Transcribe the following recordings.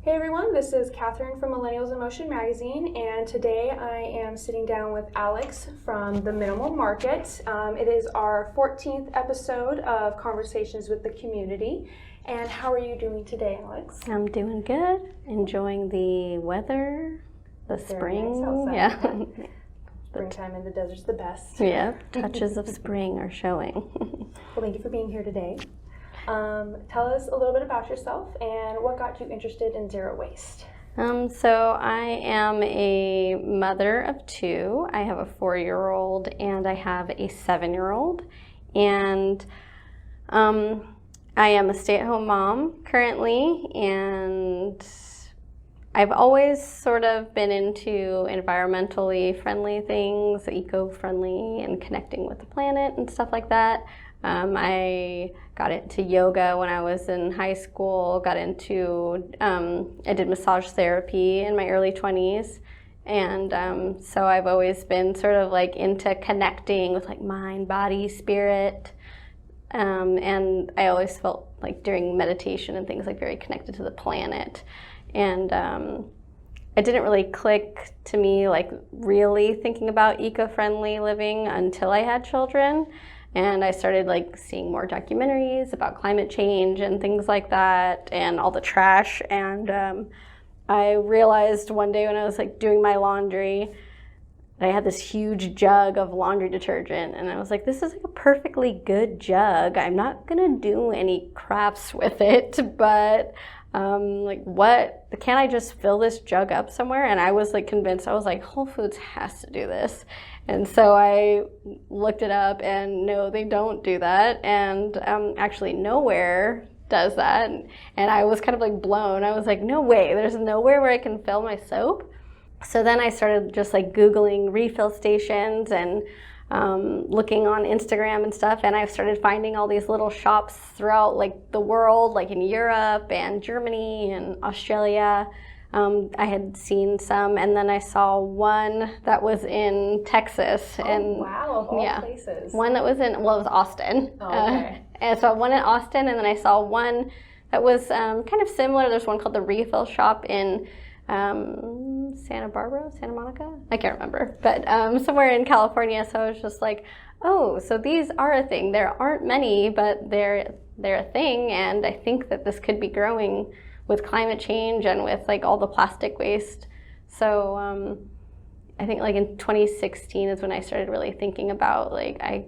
Hey everyone, this is Catherine from Millennials in Motion magazine, and today I am sitting down with Alex from the Minimal Market. It is our 14th episode of Conversations with the Community. And how are you doing today, Alex? I'm doing good, enjoying the weather, the spring. Nice yeah. Springtime in the desert's the best. Yeah, touches of spring are showing. Well, thank you for being here today. Tell us a little bit about yourself and what got you interested in zero waste. So I am a mother of two. I have a 4-year-old and I have a 7-year-old. And I am a stay-at-home mom currently, and I've always sort of been into environmentally friendly things, eco-friendly, and connecting with the planet and stuff like that. I got into yoga when I was in high school, I did massage therapy in my early 20s. And so I've always been sort of like into connecting with like mind, body, spirit. And I always felt like during meditation and things like very connected to the planet. And it didn't really click to me like really thinking about eco-friendly living until I had children. And I started like seeing more documentaries about climate change and things like that and all the trash. And I realized one day when I was like doing my laundry, I had this huge jug of laundry detergent, and I was like, this is like a perfectly good jug. I'm not gonna do any crafts with it, but can't I just fill this jug up somewhere? And I was like convinced, I was like, Whole Foods has to do this. And so I looked it up, and no, they don't do that. And actually nowhere does that. And I was kind of like blown. I was like, no way, there's nowhere where I can fill my soap. So then I started just like Googling refill stations and looking on Instagram and stuff, and I started finding all these little shops throughout like the world, like in Europe and Germany and Australia. I had seen some, and then I saw one that was in Texas. Oh, wow, of all places. One that was it was Austin. Oh, okay. And so one in Austin, and then I saw one that was kind of similar. There's one called the Refill Shop in Santa Monica? I can't remember, but somewhere in California. So I was just like, oh, so these are a thing. There aren't many, but they're a thing, and I think that this could be growing with climate change and with like all the plastic waste. So I think like in 2016 is when I started really thinking about like I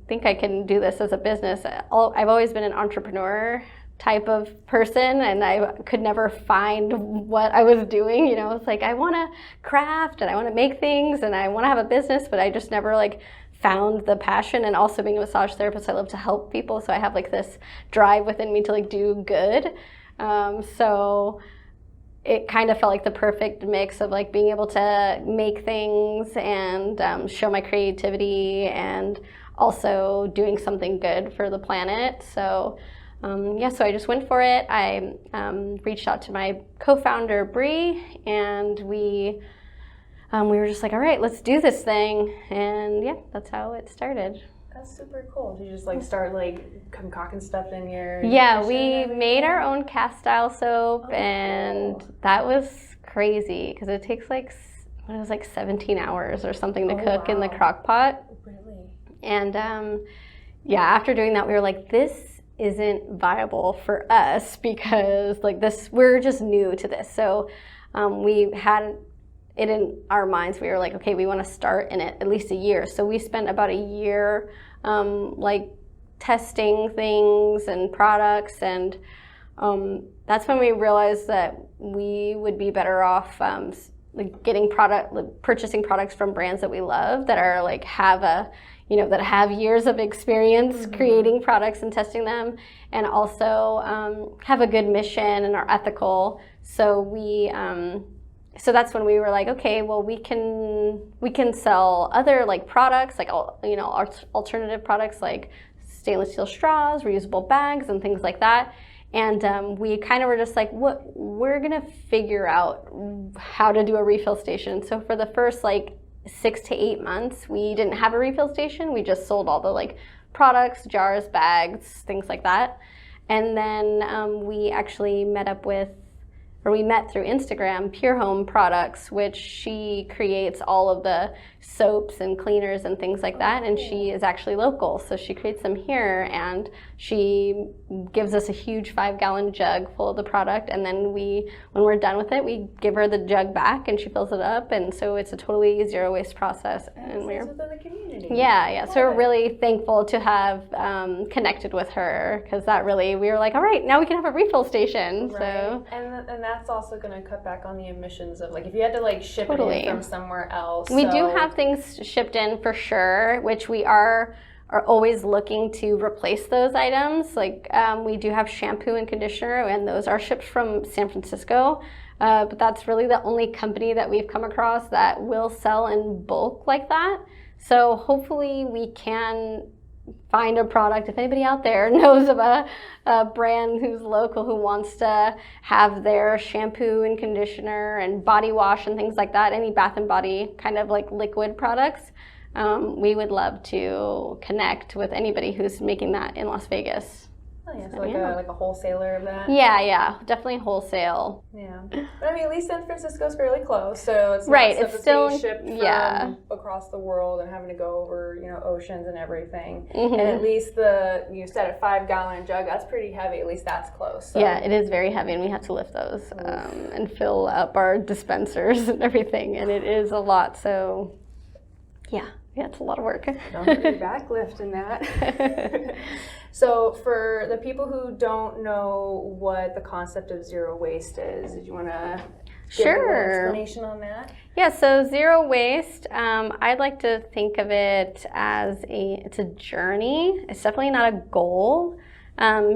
think I can do this as a business. I've always been an entrepreneur type of person, and I could never find what I was doing. You know, it's like I want to craft and I want to make things and I want to have a business, but I just never like found the passion. And also being a massage therapist, I love to help people, so I have like this drive within me to like do good. So it kind of felt like the perfect mix of like being able to make things and show my creativity and also doing something good for the planet. So so I just went for it. I reached out to my co-founder, Bree, and we were just like, all right, let's do this thing. And yeah, that's how it started. That's super cool. Did you just like start like concocting stuff in your we made our own cast style soap, and cool. That was crazy because it takes like 17 hours or something to cook in the crock pot. Really? And after doing that, we were like, this isn't viable for us because like this, we're just new to this. So we had it in our minds. We were like, okay, we want to start in it at least a year. So we spent about a year like testing things and products, and that's when we realized that we would be better off like purchasing products from brands that we love, that are like that have years of experience creating products and testing them, and also have a good mission and are ethical. So so that's when we were like, okay, well we can sell other like products, like alternative products like stainless steel straws, reusable bags, and things like that. And we kind of were just like, we're gonna figure out how to do a refill station. So for the first like 6 to 8 months, we didn't have a refill station. We just sold all the like products, jars, bags, things like that. And then we actually met up with we met through Instagram, Pure Home Products, which she creates all of the soaps and cleaners and things like that. And she is actually local, so she creates them here, and she gives us a huge 5-gallon jug full of the product. And then when we're done with it, we give her the jug back, and she fills it up. And so it's a totally zero waste process. And we're within the community. Yeah. So we're really thankful to have connected with her, because we were like, all right, now we can have a refill station. Right. So and that's also going to cut back on the emissions of, like, if you had to like ship it in from somewhere else. We do have things shipped in for sure, which we are always looking to replace those items. Like we do have shampoo and conditioner, and those are shipped from San Francisco. But that's really the only company that we've come across that will sell in bulk like that. So hopefully we can find a product. If anybody out there knows of a brand who's local who wants to have their shampoo and conditioner and body wash and things like that, any bath and body kind of like liquid products, we would love to connect with anybody who's making that in Las Vegas. Oh, yeah, so like a wholesaler of that? Yeah, definitely wholesale. Yeah. But I mean, at least San Francisco's fairly close, so it's not right. stuff It's still being shipped from across the world and having to go over, oceans and everything. Mm-hmm. And at least you said a 5-gallon jug, that's pretty heavy. At least that's close. So. Yeah, it is very heavy, and we have to lift those and fill up our dispensers and everything, and it is a lot. So, yeah, it's a lot of work. Don't put your back lifting that. So for the people who don't know what the concept of zero waste is, did you want to give a little explanation on that? Yeah, so zero waste, I'd like to think of it as it's a journey. It's definitely not a goal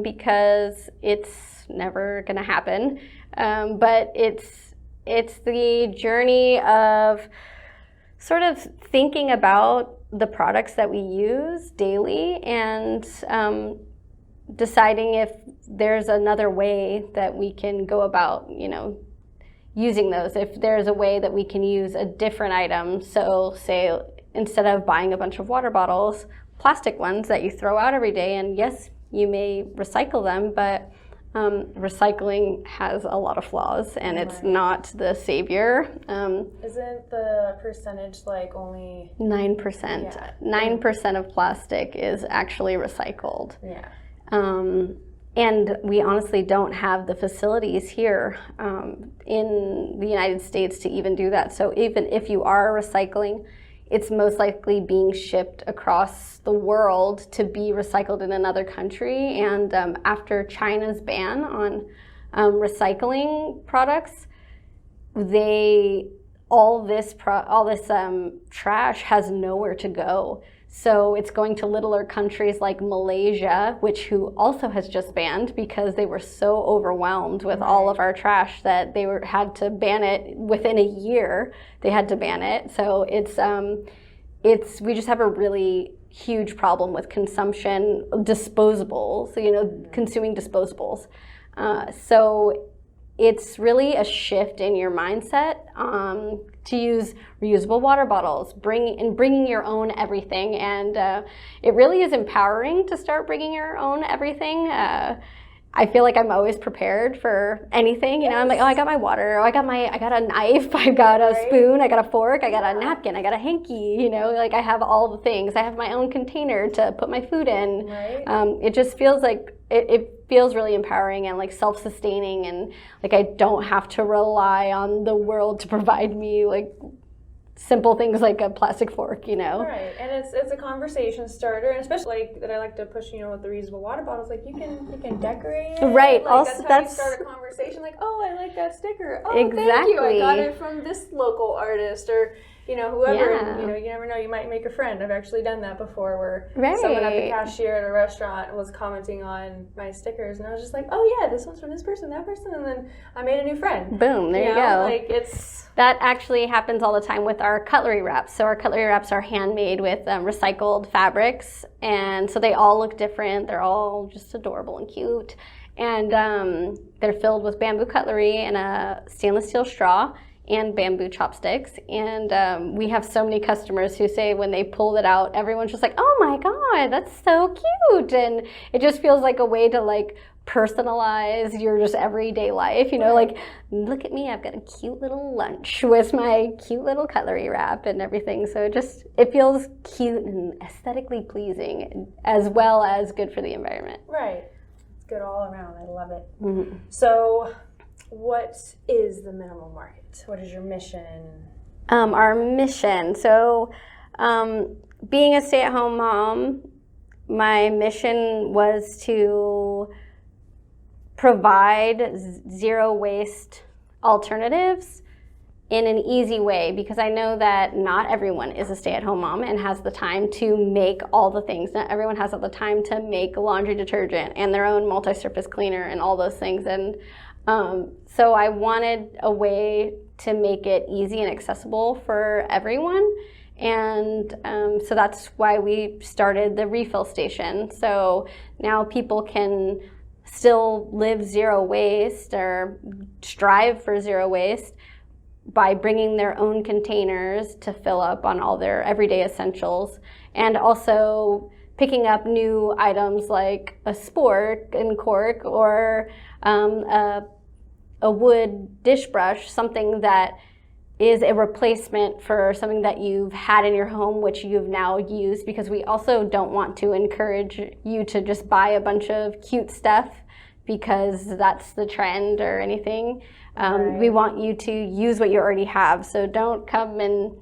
because it's never going to happen. But it's the journey of sort of thinking about the products that we use daily and deciding if there's another way that we can go about, using those. If there's a way that we can use a different item. So say instead of buying a bunch of water bottles, plastic ones that you throw out every day, and yes, you may recycle them, but recycling has a lot of flaws, and it's not the savior. Isn't the percentage like only 9%? Yeah. 9% of plastic is actually recycled. Yeah. And we honestly don't have the facilities here in the United States to even do that. So even if you are recycling, it's most likely being shipped across the world to be recycled in another country. And after China's ban on recycling products, all this trash has nowhere to go. So it's going to littler countries like Malaysia, who also has just banned because they were so overwhelmed with all of our trash that they had to ban it within a year. They had to ban it. So we just have a really huge problem with consumption of disposables. So consuming disposables. So it's really a shift in your mindset to use reusable water bottles, bringing your own everything, and it really is empowering to start bringing your own everything. I feel like I'm always prepared for anything. I'm like, oh, I got my water, I got a knife, I got a spoon, I got a fork, I got a napkin, I got a hanky. Like I have all the things. I have my own container to put my food in. Right. It just feels like it feels really empowering and like self-sustaining, and like I don't have to rely on the world to provide me like simple things like a plastic fork, Right, and it's a conversation starter, and especially like that I like to push, with the reusable water bottles. Like you can decorate it. Right. Like, also, that's how you start a conversation. Like, oh, I like that sticker. Oh, exactly. Thank you. I got it from this local artist, or whoever. Yeah. And, you never know. You might make a friend. I've actually done that before, where someone at the cashier at a restaurant was commenting on my stickers, and I was just like, oh yeah, this one's from this person, that person, and then I made a new friend. Boom. There you go. Like that actually happens all the time with our cutlery wraps. So our cutlery wraps are handmade with recycled fabrics, and so they all look different. They're all just adorable and cute, and they're filled with bamboo cutlery and a stainless steel straw and bamboo chopsticks. And we have so many customers who say when they pull it out, everyone's just like, oh my God, that's so cute. And it just feels like a way to like personalize your just everyday life, you know, like, look at me, I've got a cute little lunch with my cute little cutlery wrap and everything. So it feels cute and aesthetically pleasing as well as good for the environment. Right. It's good all around. I love it. Mm-hmm. So what is the Minimal Market? What is your mission? Our mission. So being a stay-at-home mom, my mission was to provide zero waste alternatives in an easy way, because I know that not everyone is a stay-at-home mom and has the time to make all the things. Not everyone has all the time to make laundry detergent and their own multi-surface cleaner and all those things. And so I wanted a way to make it easy and accessible for everyone. And so that's why we started the refill station. So now people can still live zero waste or strive for zero waste by bringing their own containers to fill up on all their everyday essentials, and also picking up new items like a spork and cork, or a wood dish brush, something that is a replacement for something that you've had in your home, which you've now used, because we also don't want to encourage you to just buy a bunch of cute stuff because that's the trend or anything. Right. We want you to use what you already have. So don't come and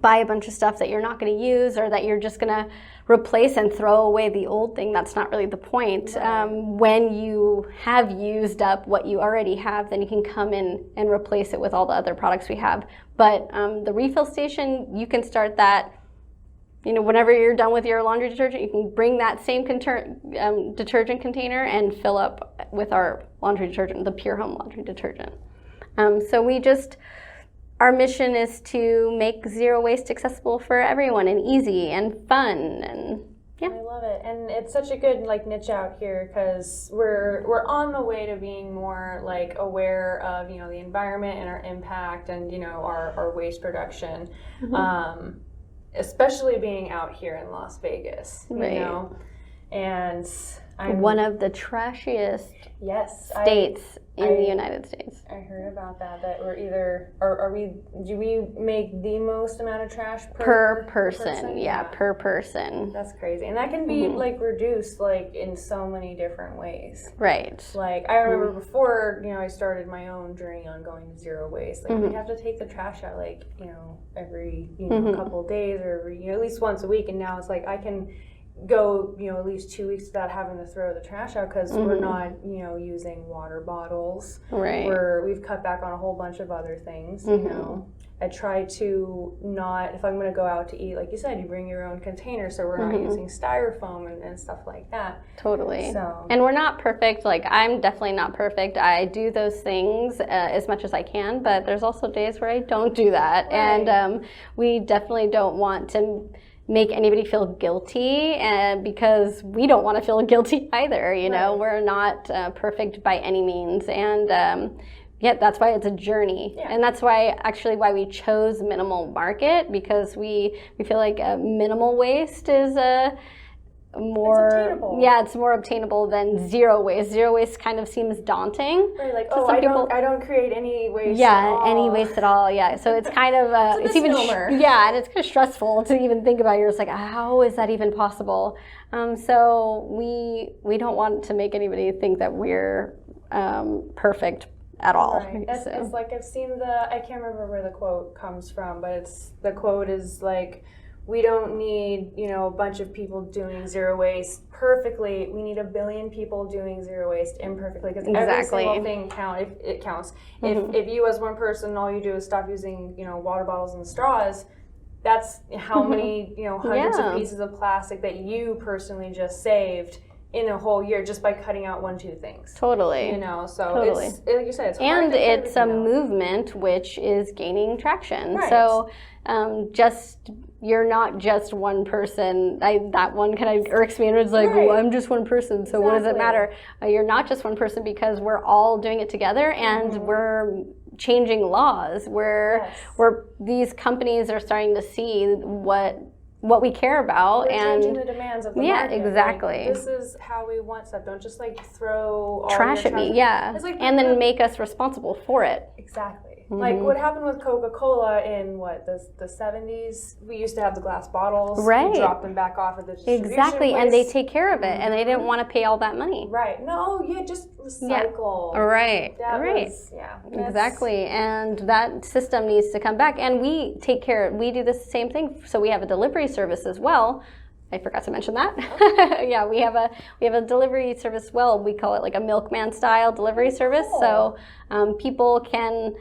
buy a bunch of stuff that you're not going to use, or that you're just going to replace and throw away the old thing. That's not really the point. Right. When you have used up what you already have, then you can come in and replace it with all the other products we have. But the refill station, you can start that, you know, whenever you're done with your laundry detergent, you can bring that same detergent container and fill up with our laundry detergent, the Pure Home laundry detergent. Our mission is to make zero waste accessible for everyone and easy and fun, and yeah. I love it, and it's such a good niche out here, because we're on the way to being more aware of the environment and our impact, and our waste production, especially being out here in Las Vegas, right. And I'm one of the trashiest states in the United States. I heard about that do we make the most amount of trash per person? Yeah, per person. That's crazy. And that can be reduced in so many different ways. Right. I remember before, I started my own journey on going to zero waste. We have to take the trash out every couple of days, or every at least once a week, and now it's I can go at least 2 weeks without having to throw the trash out, because we're not using water bottles. Right. We've cut back on a whole bunch of other things. I try to not, if I'm going to go out to eat, like you said, you bring your own container, so we're not using styrofoam and stuff like that. Totally. So. And we're not perfect. I'm definitely not perfect. I do those things as much as I can, but there's also days where I don't do that. Right. And we definitely don't want to make anybody feel guilty, because we don't want to feel guilty either. You know, we're not perfect by any means, and that's why it's a journey, and that's why we chose Minimal Market, because we feel like minimal waste is it's more obtainable than zero waste. Zero waste kind of seems daunting. Right, I don't create any waste at all. Any waste at all, So it's kind of, it's even, and it's kind of stressful to even think about. You're just how is that even possible? So we don't want to make anybody think that we're perfect at all. Right. It's I've seen I can't remember where the quote comes from, but the quote is we don't need, a bunch of people doing zero waste perfectly. We need 1 billion people doing zero waste imperfectly, because every single thing counts. If you as one person, all you do is stop using, water bottles and straws, that's how many, hundreds of pieces of plastic that you personally just saved in a whole year just by cutting out 1-2 things. Totally. So it's, like you said, it's hard. And it's a movement which is gaining traction. Right. So you're not just one person. That one kind of irks me, and it's well, I'm just one person, so what does it matter? You're not just one person, because we're all doing it together, and we're changing laws. These companies are starting to see what what we care about. We're and changing the demands of the yeah, market. exactly. Like, this is how we want stuff. Don't just like throw all trash your at me. Yeah, It's like, and then make us responsible for it. Exactly. Like what happened with Coca-Cola in the 70s? We used to have the glass bottles. Right. We dropped them back off at the distribution Exactly, place. and they take care of it, and they didn't want to pay all that money. Right. No, yeah, just recycle. Yeah. Right. That right. Was, yeah. Exactly, and that system needs to come back, and we take care. We do the same thing. So we have a delivery service as well. I forgot to mention that. Yeah, we have a delivery service. Well, we call it like a milkman style delivery service. Cool. So people can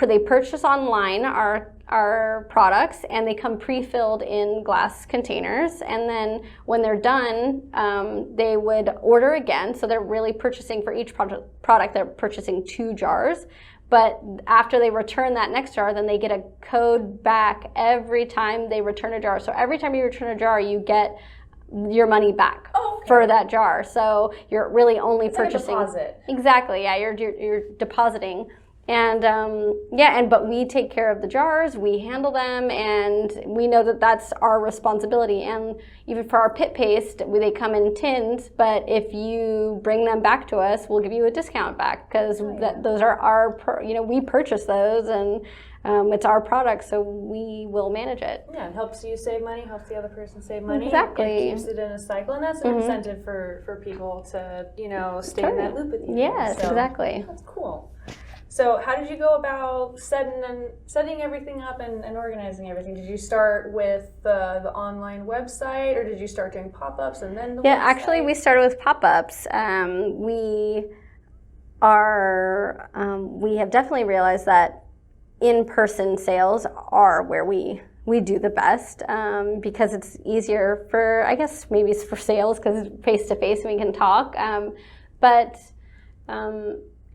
they purchase online our products, and they come pre-filled in glass containers, and then when they're done, they would order again. So they're really purchasing for each product. They're purchasing 2 jars. But after they return that next jar, then they get a code back every time they return a jar. So every time you return a jar, you get your money back for that jar. So you're really only purchasing. Like a deposit. Exactly. Yeah, you're depositing. And but we take care of the jars, we handle them, and we know that that's our responsibility. And even for our pit paste, they come in tins, but if you bring them back to us, we'll give you a discount back, because those are our, we purchase those, and it's our product, so we will manage it. Yeah, it helps you save money, helps the other person save money. Exactly. It keeps it in a cycle, and that's an incentive for people to, stay in that loop with you. Yes, so, exactly. That's cool. So how did you go about setting everything up and organizing everything? Did you start with the online website, or did you start doing pop-ups and then the website? Actually, we started with pop-ups. We have definitely realized that in-person sales are where we do the best, because it's easier for, I guess maybe it's for sales because it's face-to-face and we can talk. But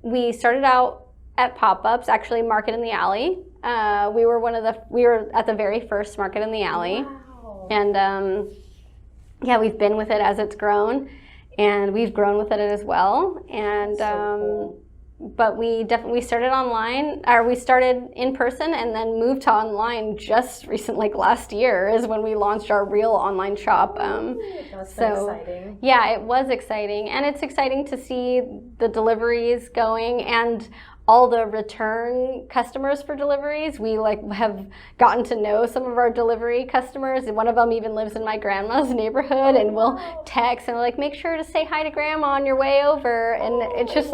we started out at pop-ups, actually Market in the Alley. We were at the very first Market in the Alley. Wow. And we've been with it as it's grown, and we've grown with it as well. And cool. But we started online, or we started in person and then moved to online just recently, like last year is when we launched our real online shop. That's so exciting. Yeah, it was exciting, and it's exciting to see the deliveries going and all the return customers for deliveries. We have gotten to know some of our delivery customers, and one of them even lives in my grandma's neighborhood, and we'll text and make sure to say hi to grandma on your way over. And it's just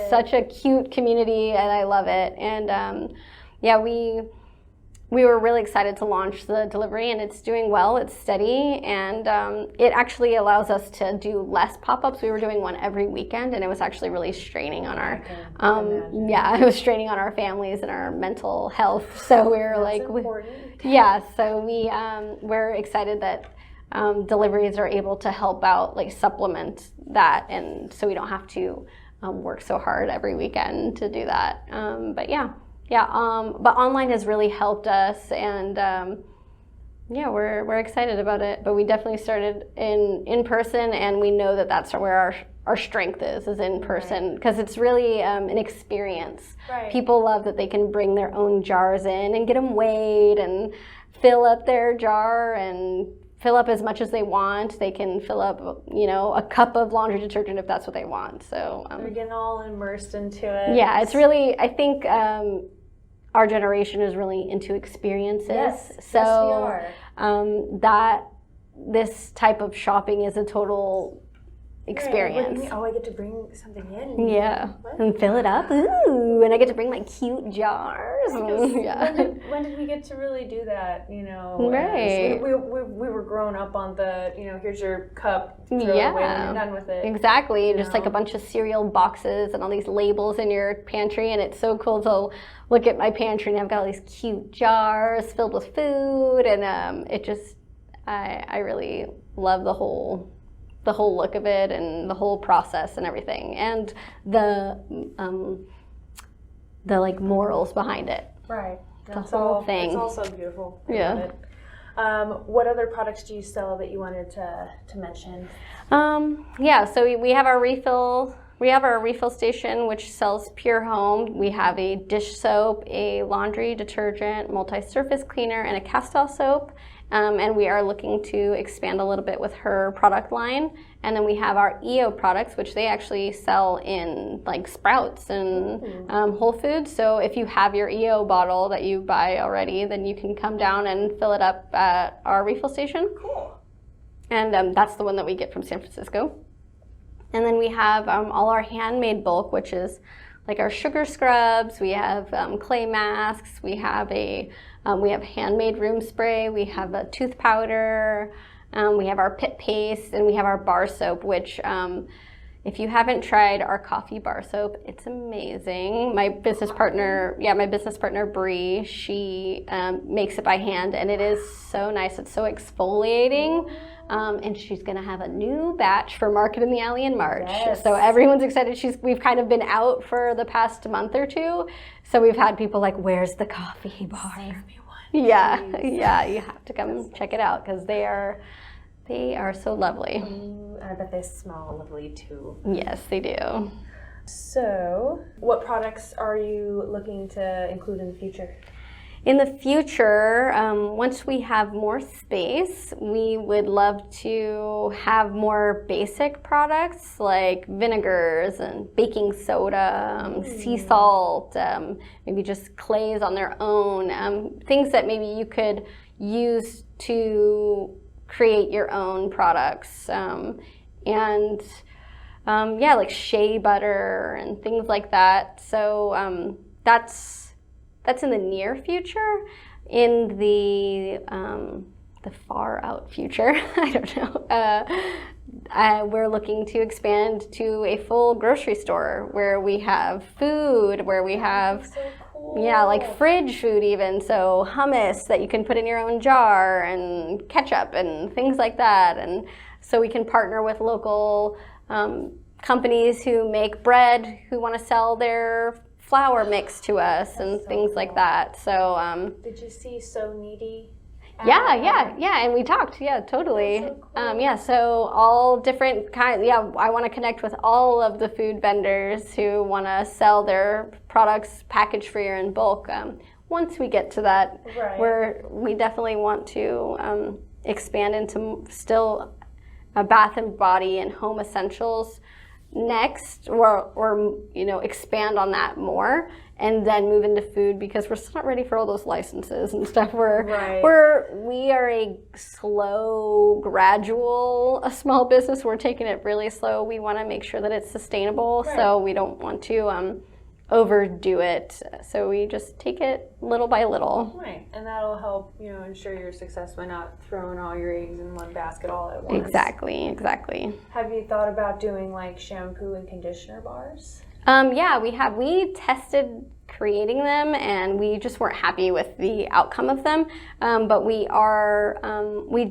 such a cute community, and I love it. And we were really excited to launch the delivery, and it's doing well. It's steady, and it actually allows us to do less pop-ups. We were doing one every weekend, and it was actually really straining on our, it was straining on our families and our mental health. So we were we're excited that deliveries are able to help out, supplement that, and so we don't have to work so hard every weekend to do that. But online has really helped us, and we're excited about it. But we definitely started in person, and we know that that's where our strength is in person, because it's really an experience. Right. People love that they can bring their own jars in and get them weighed and fill up their jar and fill up as much as they want. They can fill up, a cup of laundry detergent if that's what they want. So they're getting all immersed into it. Yeah, it's really, I think our generation is really into experiences. Yes, so yes, we are. That this type of shopping is a total experience. Right. I get to bring something in. Yeah, and fill it up. Ooh, and I get to bring my cute jars. Yeah. When did we get to really do that? Right. We were growing up on the, here's your cup, throw it away and you're done with it. Exactly. Just like a bunch of cereal boxes and all these labels in your pantry, and it's so cool to look at my pantry and I've got all these cute jars filled with food, and it just, I really love the whole look of it and the whole process and everything, and the morals behind it. Right. The whole thing. It's all so beautiful. Yeah. What other products do you sell that you wanted to mention? So we have our refill We have our refill station, which sells Pure Home. We have a dish soap, a laundry detergent, multi-surface cleaner, and a cast-off soap. And we are looking to expand a little bit with her product line. And then we have our EO products, which they actually sell in like Sprouts and Whole Foods. So if you have your EO bottle that you buy already, then you can come down and fill it up at our refill station. Cool. And that's the one that we get from San Francisco. And then we have all our handmade bulk, which is like our sugar scrubs. We have clay masks. We have handmade room spray. We have a tooth powder. We have our pit paste, and we have our bar soap, which if you haven't tried our coffee bar soap, it's amazing. My business partner Bree, she makes it by hand, and it is so nice. It's so exfoliating. And she's going to have a new batch for Market in the Alley in March. Yes. So everyone's excited. We've kind of been out for the past month or two. So we've had people like, where's the coffee bar? Save me one. Yeah, please. yeah, you have to come check it out because they are so lovely. I bet they smell lovely too. Yes, they do. So what products are you looking to include in the future? In the future, once we have more space, we would love to have more basic products like vinegars and baking soda, sea salt, maybe just clays on their own, things that maybe you could use to create your own products. Like shea butter and things like that. So that's in the near future. In the far out future, I don't know. We're looking to expand to a full grocery store where we have food, where we have so cool. like fridge food even. So hummus that you can put in your own jar and ketchup and things like that. And so we can partner with local companies who make bread, who want to sell their flour mix to us and things like that. So did you see So Needy? Yeah, and we talked. Yeah, totally. That's so cool. So all different kinds. Yeah, I want to connect with all of the food vendors who want to sell their products packaged free or in bulk. Once we get to that, we definitely want to expand into still a bath and body and home essentials next, or expand on that more, and then move into food, because we're still not ready for all those licenses and stuff. We are a slow, gradual, a small business. We're taking it really slow. We want to make sure that it's sustainable, so we don't want to overdo it. So we just take it little by little. Right, and that'll help ensure your success by not throwing all your eggs in one basket all at once. Exactly. Have you thought about doing like shampoo and conditioner bars? We have. We tested creating them, and we just weren't happy with the outcome of them. But we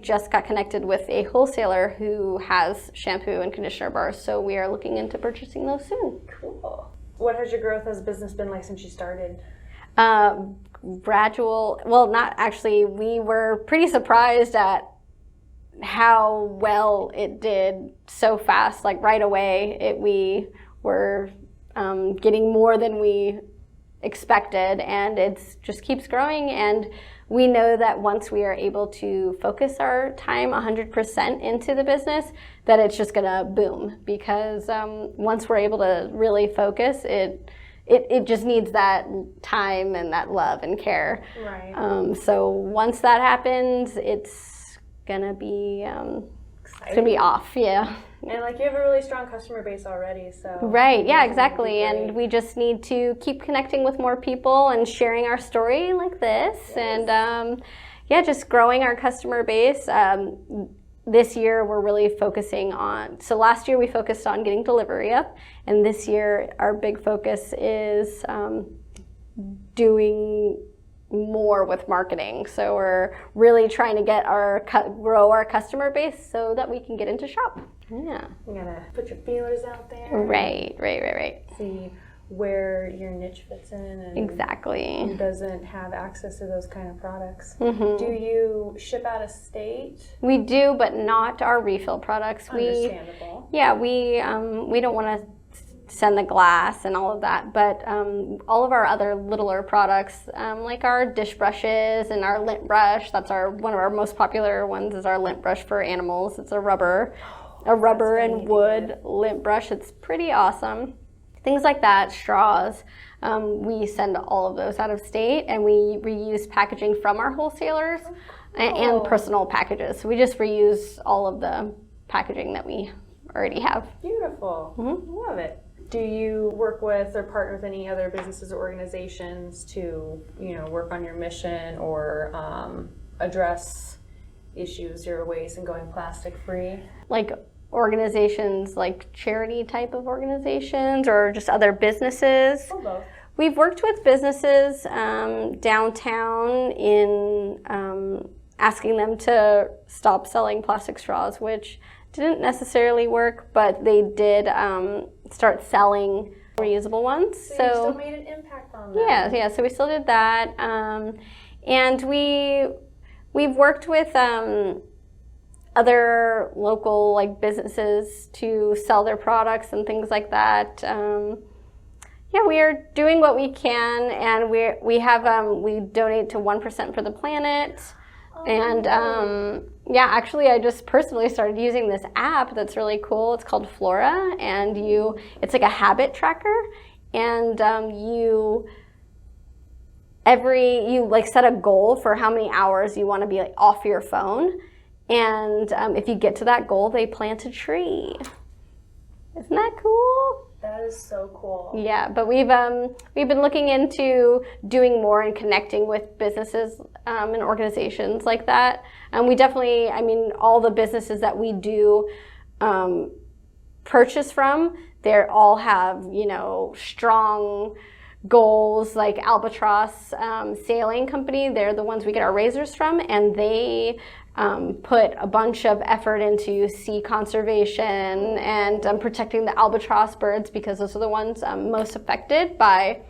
just got connected with a wholesaler who has shampoo and conditioner bars, so we are looking into purchasing those soon. Cool. What has your growth as a business been like since you started? Gradual. Well, not actually. We were pretty surprised at how well it did so fast. Like right away, we were getting more than we expected, and it just keeps growing. And we know that once we are able to focus our time 100% into the business, that it's just gonna boom, because once we're able to really focus, it just needs that time and that love and care. Right. So once that happens, it's gonna be off. Yeah. And like you have a really strong customer base already, so. Right, yeah, exactly. And we just need to keep connecting with more people and sharing our story like this. Yes. And just growing our customer base. This year we're really focusing on, so last year we focused on getting delivery up, and this year our big focus is doing more with marketing. So we're really trying to grow our customer base so that we can get into shop. Yeah. You gotta put your feelers out there. Right. See where your niche fits in and exactly who doesn't have access to those kind of products. Mm-hmm. Do you ship out of state? We do, but not our refill products. Understandable. We don't want to send the glass and all of that. But all of our other littler products, like our dish brushes and our lint brush, that's one of our most popular ones is our lint brush for animals. It's a rubber and wood lint brush. It's pretty awesome. Things like that, straws. We send all of those out of state, and we reuse packaging from our wholesalers and personal packages. So we just reuse all of the packaging that we already have. Beautiful. Love it. Do you work with or partner with any other businesses or organizations to, work on your mission or address issues, zero waste, and going plastic free? Like organizations, like charity type of organizations, or just other businesses? Or both. We've worked with businesses downtown in asking them to stop selling plastic straws, which didn't necessarily work, but they did start selling reusable ones. So you still made an impact on them. Yeah, so we still did that. And we've worked with other local businesses to sell their products and things like that. We are doing what we can, and we donate to 1% for the planet. And actually, I just personally started using this app that's really cool. It's called Flora, and it's like a habit tracker, and you set a goal for how many hours you want to be off your phone, and if you get to that goal, they plant a tree. Isn't that cool? That is so cool. Yeah, but we've been looking into doing more and connecting with businesses and organizations like that. And we definitely, all the businesses that we do purchase from, they all have, strong goals. Like Albatross Sailing Company, they're the ones we get our razors from, and they put a bunch of effort into sea conservation and protecting the albatross birds, because those are the ones most affected by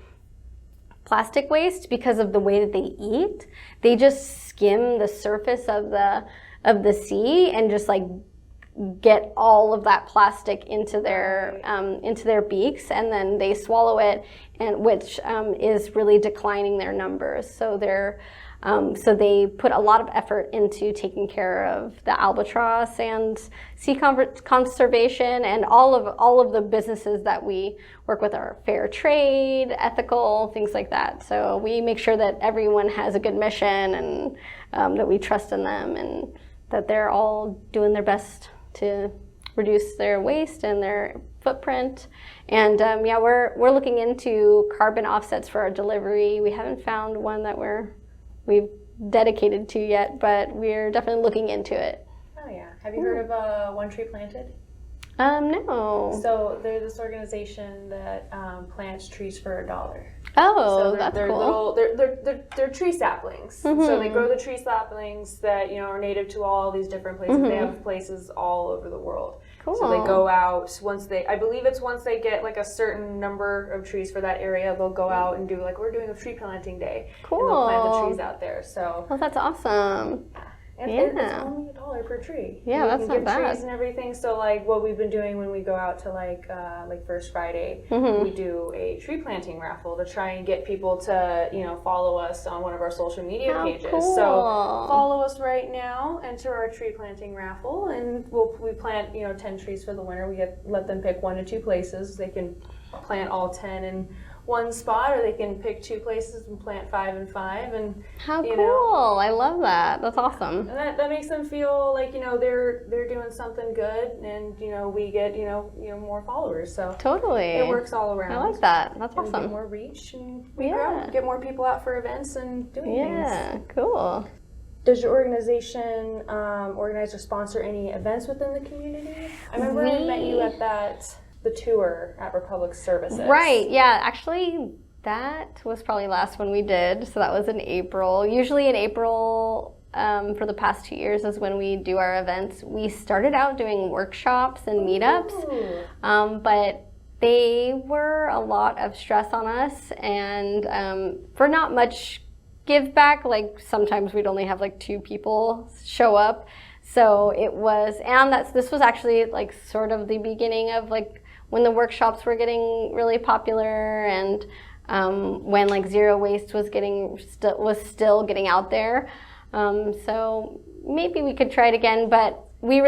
plastic waste because of the way that they eat. They just skim the surface of the sea and just get all of that plastic into their beaks, and then they swallow it, and which is really declining their numbers. So so they put a lot of effort into taking care of the albatross and sea conservation, and all of the businesses that we work with are fair trade, ethical, things like that. So we make sure that everyone has a good mission, and that we trust in them, and that they're all doing their best to reduce their waste and their footprint. And we're looking into carbon offsets for our delivery. We haven't found one that we've dedicated to yet, but we're definitely looking into it. Oh yeah. Have you heard of One Tree Planted? No. So they're this organization that plants trees for $1. Oh, so that's they're cool. They're tree saplings. So they grow the tree saplings that are native to all these different places. They have places all over the world. Cool. So they go out once they get a certain number of trees for that area, they'll go out and do we're doing a tree planting day. Cool. And they'll plant the trees out there. So. Oh, that's awesome. And it's only $1 per tree. Yeah, that's not bad. Trees and everything. So what we've been doing when we go out to First Friday, we do a tree planting raffle to try and get people to follow us on one of our social media pages. Cool. So follow us right now, enter our tree planting raffle, and we plant 10 trees for the winter. We let them pick 1 to 2 places. They can plant all 10 in one spot, or they can pick 2 places and plant 5 and 5. And how cool! I love that. That's awesome. And that makes them feel like they're doing something good, and we get more followers. So totally, it works all around. I like that. That's awesome. Get more reach, and we grow. Get more people out for events and doing things. Yeah, cool. Does your organization organize or sponsor any events within the community? I remember I met you at the tour at Republic Services. Right, yeah. Actually, that was probably last one we did. So that was in April. Usually in April, for the past 2 years is when we do our events. We started out doing workshops and meetups, but they were a lot of stress on us, and for not much give back, sometimes we'd only have 2 people show up. So it was, and this was actually sort of the beginning of when the workshops were getting really popular, and when like zero waste was still getting out there. So maybe we could try it again, but we're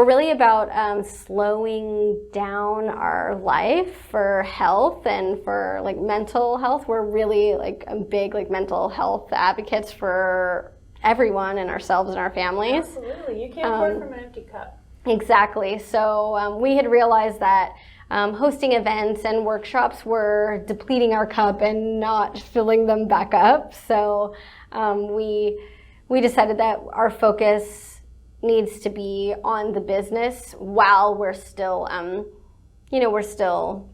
really about slowing down our life for health and for like mental health. We're really like a big like mental health advocates for everyone and ourselves and our families. Absolutely, you can't pour from an empty cup. Exactly. So we had realized that hosting events and workshops were depleting our cup and not filling them back up. So we decided that our focus needs to be on the business while we're still, we're still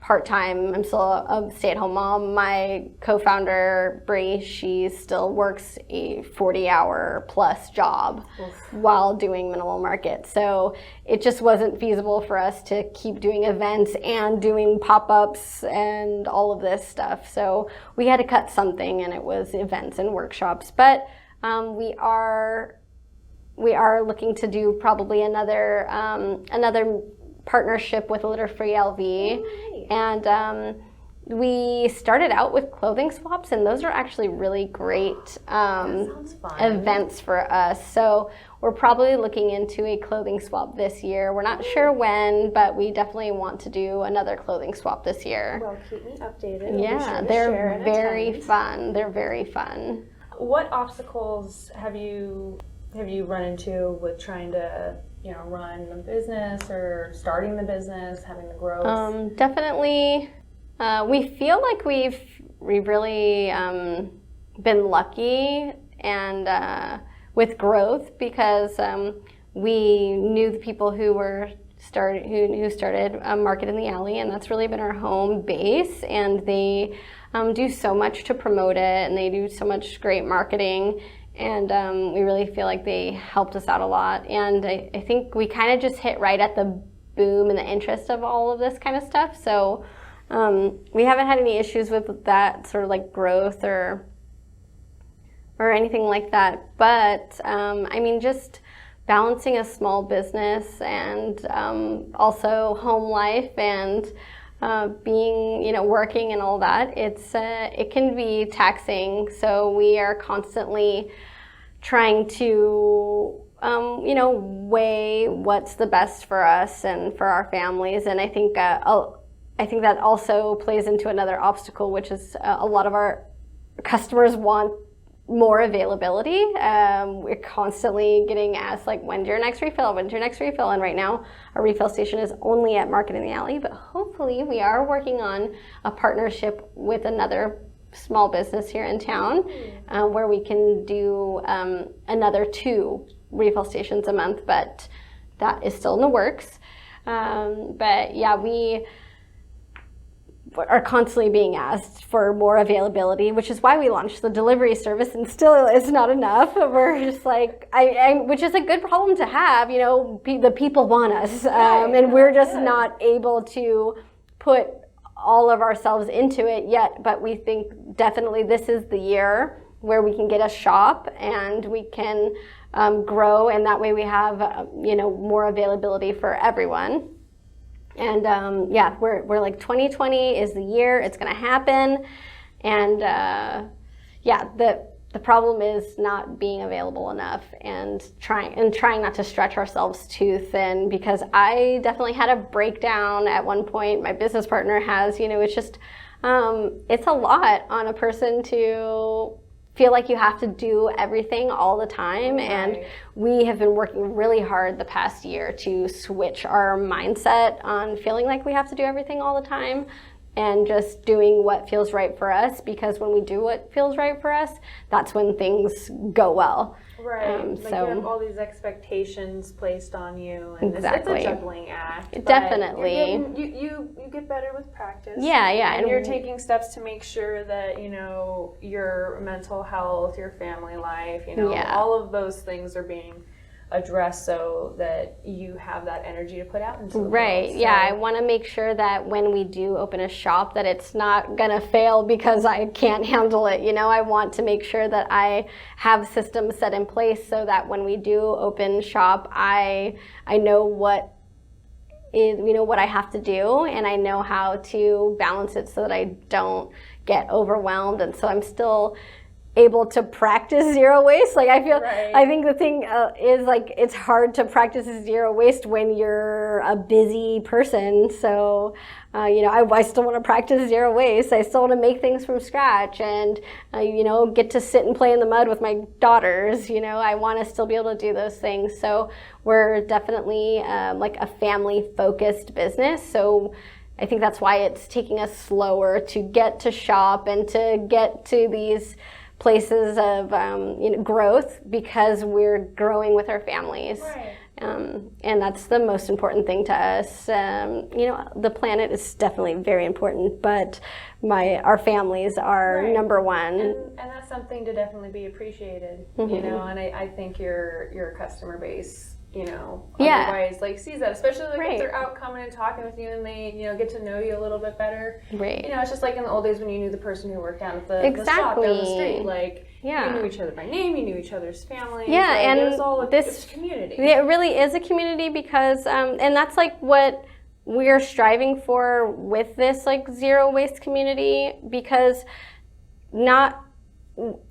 part-time. I'm still a stay-at-home mom. My co-founder, Bree, she still works a 40-hour plus job while doing Minimal Market. So it just wasn't feasible for us to keep doing events and doing pop-ups and all of this stuff. So we had to cut something, and it was events and workshops. But we are looking to do probably another partnership with Litter Free LV. And we started out with clothing swaps, and those are actually really great events for us. So we're probably looking into a clothing swap this year. We're not sure when, but we definitely want to do another clothing swap this year. Well, keep me updated. Yeah, they're very fun. They're very fun. What obstacles have you run into with trying to, run a business or starting the business, having the growth? Definitely, we feel like we've really been lucky and with growth because we knew the people who started Market in the Alley, and that's really been our home base, and they do so much to promote it, and they do so much great marketing. And we really feel like they helped us out a lot. And I think we kind of just hit right at the boom and the interest of all of this kind of stuff. So we haven't had any issues with that sort of like growth or anything like that. But just balancing a small business and also home life and being, working and all that, it can be taxing. So we are constantly trying to, weigh what's the best for us and for our families. And I think that also plays into another obstacle, which is a lot of our customers want more availability. We're constantly getting asked, like, when's your next refill? When's your next refill? And right now, our refill station is only at Market in the Alley, but hopefully we are working on a partnership with another small business here in town where we can do another 2 refill stations a month, but that is still in the works. But yeah, we are constantly being asked for more availability, which is why we launched the delivery service, and still it's not enough. We're just like, which is a good problem to have, the people want us, and we're just not able to put all of ourselves into it yet. But we think definitely this is the year where we can get a shop and we can grow, and that way we have, more availability for everyone. And we're like 2020 is the year it's going to happen. And the problem is not being available enough and trying not to stretch ourselves too thin, because I definitely had a breakdown at one point. My business partner has, it's just, it's a lot on a person to feel like you have to do everything all the time. Right. And we have been working really hard the past year to switch our mindset on feeling like we have to do everything all the time and just doing what feels right for us, because when we do what feels right for us, that's when things go well. Right. You have all these expectations placed on you, and exactly. It's a juggling act. Definitely. You get better with practice. Yeah. And you're taking steps to make sure that, your mental health, your family life, all of those things are being addressed so that you have that energy to put out into the world. So. Yeah, I want to make sure that when we do open a shop that it's not going to fail because I can't handle it. I want to make sure that I have systems set in place so that when we do open shop, I know what what I have to do, and I know how to balance it so that I don't get overwhelmed. And so I'm still able to practice zero waste. Like I think the thing is like it's hard to practice zero waste when you're a busy person. So I still want to practice zero waste. I still want to make things from scratch and get to sit and play in the mud with my daughters. I want to still be able to do those things. So we're definitely like a family focused business. So I think that's why it's taking us slower to get to shop and to get to these places of growth, because we're growing with our families. Right. And that's the most important thing to us. The planet is definitely very important, but our families are number one. And that's something to definitely be appreciated, and I think your customer base, otherwise like sees that, especially like if they're out coming and talking with you and they, get to know you a little bit better. Right. It's just like in the old days when you knew the person who worked down at the shop down the street. Like, you knew each other by name, you knew each other's families. Yeah, like, and it was all this community. It really is a community because, and that's like what we're striving for with this like zero waste community, because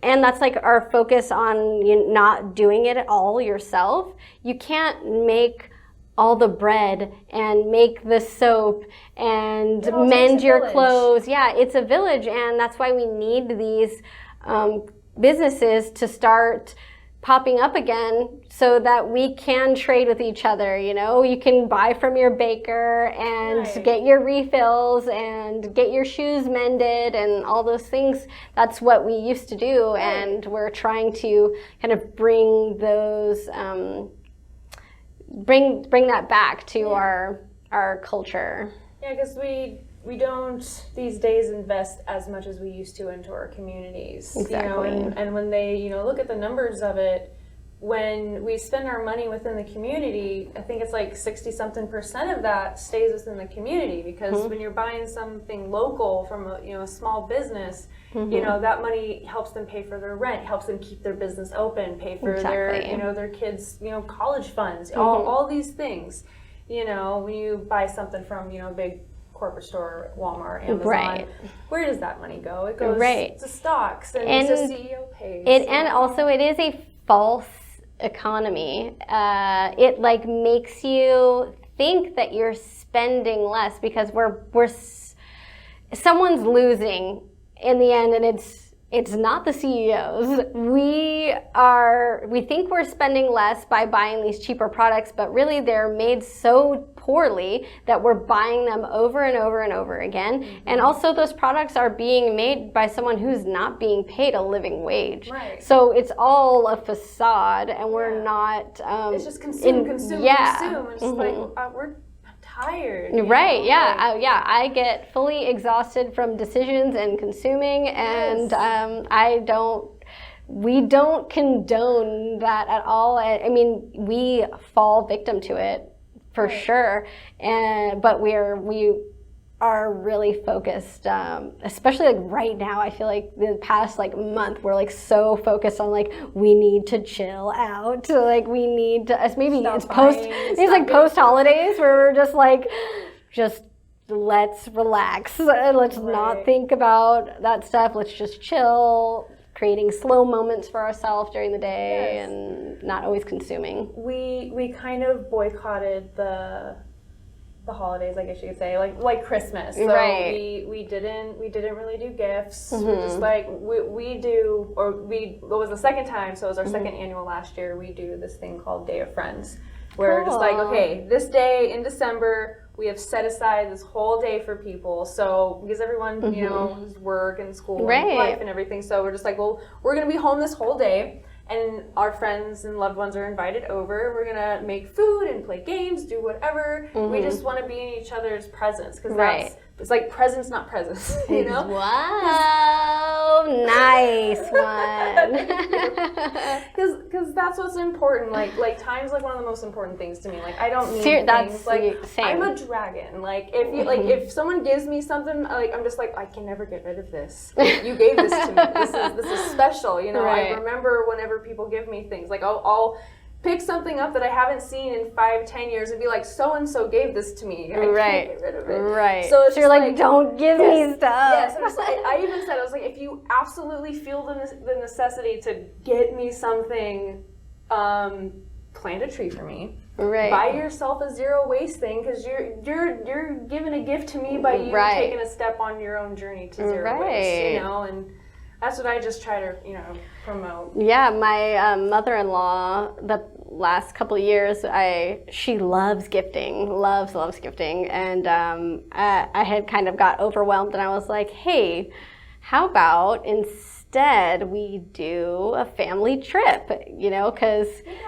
and that's like our focus on not doing it all yourself. You can't make all the bread and make the soap and mend your clothes. Yeah, it's a village, and that's why we need these businesses to start popping up again so that we can trade with each other. You can buy from your baker and get your refills and get your shoes mended and all those things. That's what we used to do, and we're trying to kind of bring those bring that back to our culture. Yeah, because we don't these days invest as much as we used to into our communities. Exactly. And when they, look at the numbers of it, when we spend our money within the community, I think it's like 60-something% of that stays within the community, because when you're buying something local from a small business, that money helps them pay for their rent, helps them keep their business open, pay for their kids, college funds, all these things. When you buy something from, a big corporate store, Walmart, Amazon, where does that money go? It goes to stocks and to CEO pays. And also it is a false economy. It like makes you think that you're spending less because someone's losing in the end, and it's not the CEOs. We think we're spending less by buying these cheaper products, but really they're made so poorly that we're buying them over and over and over again. And also those products are being made by someone who's not being paid a living wage. Right. So it's all a facade, and we're not... it's just consume. It's just like, we're tired. Right, I get fully exhausted from decisions and consuming, and we don't condone that at all. I mean, we fall victim to it for sure, but we are really focused, especially like right now. I feel like the past like month we're like so focused on like we need to chill out, like we need to it's post holidays where we're just like let's relax, let's not think about that stuff, let's just chill, creating slow moments for ourselves during the day and not always consuming. We kind of boycotted the holidays, I guess you could say, like Christmas. So we didn't really do gifts. We're just like what was the second time, so it was our second annual last year, we do this thing called Day of Friends, where just like, okay, this day in December we have set aside this whole day for people. So because everyone, has work and school and life and everything, so we're just like, well, we're gonna be home this whole day, and our friends and loved ones are invited over. We're gonna make food and play games, do whatever. We just want to be in each other's presence, because it's like presents, not presents. Wow, nice one. Because that's what's important. Like time's like one of the most important things to me. Like I don't need things. Like same. I'm a dragon. Like if you if someone gives me something, like I'm just like, I can never get rid of this. You gave this to me. This is special. I remember whenever people give me things, like I'll pick something up that I haven't seen in 5-10 years and be like, so and so gave this to me. I Right. can't get rid of it. Right. So, it's you're just like, don't give me stuff. Yes. I even said, I was like, if you absolutely feel the necessity to get me something, plant a tree for me. Right. Buy yourself a zero waste thing, because you're giving a gift to me by you taking a step on your own journey to zero waste. You know, and that's what I just try to promote. Yeah, my mother-in-law, the last couple of years, she loves gifting, loves gifting, and I had kind of got overwhelmed, and I was like, hey, how about instead we do a family trip, because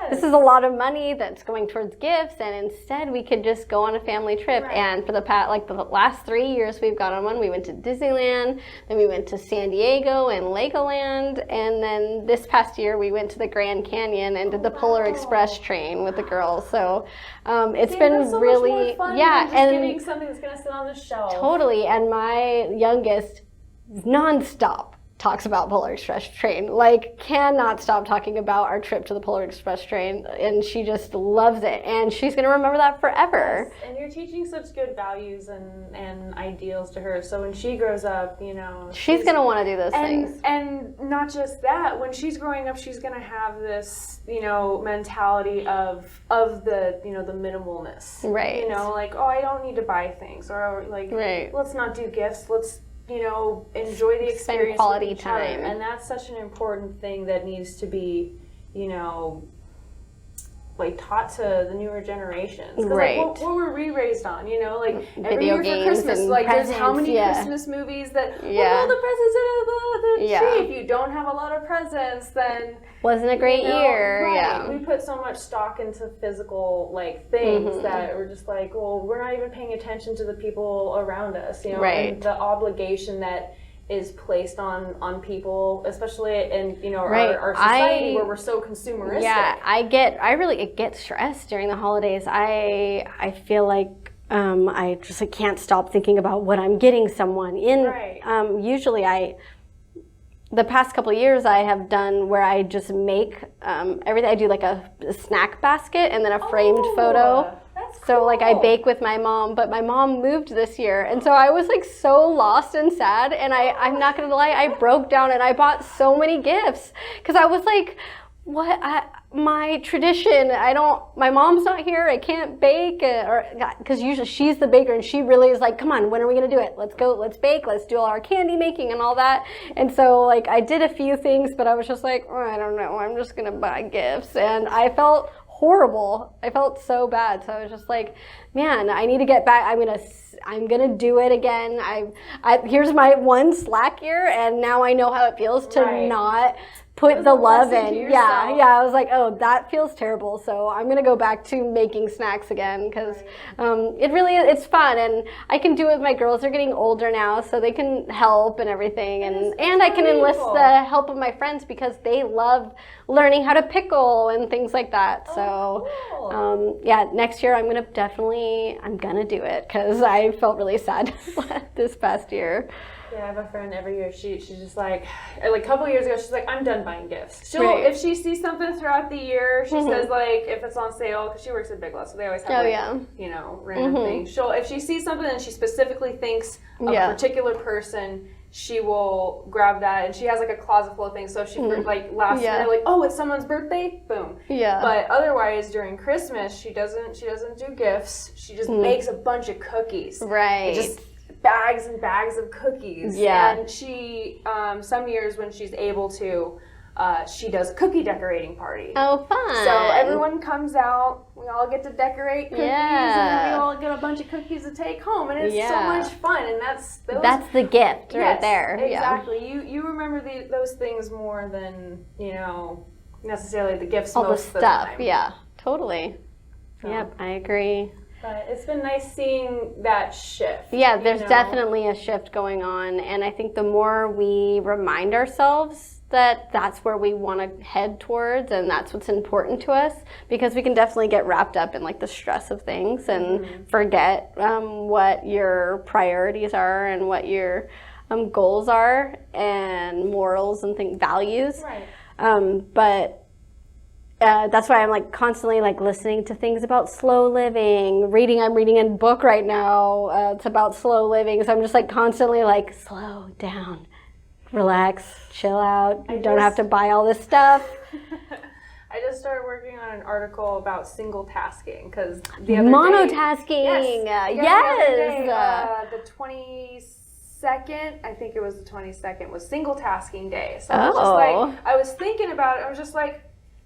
this is a lot of money that's going towards gifts, and instead we could just go on a family trip. Right. And for the last 3 years we've gone on one. We went to Disneyland, then we went to San Diego and Legoland, and then this past year we went to the Grand Canyon and did the Polar Express train with the girls. So it's been that's so really much more fun and than just giving something that's going to sit on the shelf. Totally. And my youngest nonstop talks about Polar Express train, like cannot stop talking about our trip to the Polar Express train, and she just loves it, and she's going to remember that forever. Yes, and you're teaching such good values and ideals to her, so when she grows up, she's going to want to do those things. And not just that, when she's growing up, she's going to have this mentality of the the minimalness, right? Like, oh, I don't need to buy things, or like, let's not do gifts, let's enjoy the experience, spend quality with each time. other. And that's such an important thing that needs to be, taught to the newer generations. Right. Like, what were we raised on? Every Video year games for Christmas, and like presents, there's how many Christmas movies that all the presents in the tree. If you don't have a lot of presents, then wasn't a great year. Right. Yeah. We put so much stock into physical things that we're just like, well, we're not even paying attention to the people around us, Right. and the obligation that is placed on people, especially in our society where we're so consumeristic. Yeah, I get stressed during the holidays. I feel like I just can't stop thinking about what I'm getting someone. Usually the past couple of years I have done where I just make everything. I do like a snack basket and then a framed photo. That's so cool. I bake with my mom, but my mom moved this year, and so I was so lost and sad, and I'm not gonna lie, I broke down and I bought so many gifts because I was like, my tradition, my mom's not here, I can't bake, because usually she's the baker, and she really is like, come on, when are we gonna do it? Let's go, let's bake, let's do all our candy making and all that. And so I did a few things, but I was just like, I don't know, I'm just gonna buy gifts, and I felt horrible. I felt so bad. So I was just like, man, I need to get back. I'm gonna do it again. Here's my one slack year, and now I know how it feels to not put the love in. Yeah. I was like, oh, that feels terrible. So I'm gonna go back to making snacks again because it's fun, and I can do it. My girls are getting older now, so they can help and everything, and I can enlist the help of my friends because they love learning how to pickle and things like that. So cool. Next year I'm gonna do it because I felt really sad this past year. Yeah, I have a friend every year. She's just like a couple of years ago, she's like, I'm done buying gifts. If she sees something throughout the year, she says if it's on sale, because she works at Big Lots, so they always have random things. If she sees something and she specifically thinks of a particular person, she will grab that, and she has a closet full of things. So if she last minute, it's someone's birthday, boom. Yeah. But otherwise during Christmas, she doesn't do gifts. She just makes a bunch of cookies. Right. Just bags and bags of cookies. Yeah. And she, some years when she's able to, she does a cookie decorating party. Oh, fun. So everyone comes out, we all get to decorate cookies, and then we all get a bunch of cookies to take home, and it's so much fun, and that's the gift right there. Exactly. Yeah. You remember those things more than, necessarily the gifts all most the stuff. of the time. Yeah, totally. Yep, I agree. But it's been nice seeing that shift. Yeah, there's definitely a shift going on, and I think the more we remind ourselves that that's where we want to head towards and that's what's important to us, because we can definitely get wrapped up in the stress of things and forget what your priorities are and what your goals are and morals and values. Right. But that's why I'm like constantly like listening to things about slow living, I'm reading a book right now. It's about slow living. So I'm just like constantly like, slow down, relax, chill out. You don't have to buy all this stuff. I just started working on an article about single tasking because the other monotasking. Yes. The 22nd, I think it was the 22nd, was single tasking day. So I was just like, I was thinking about it. I was just like,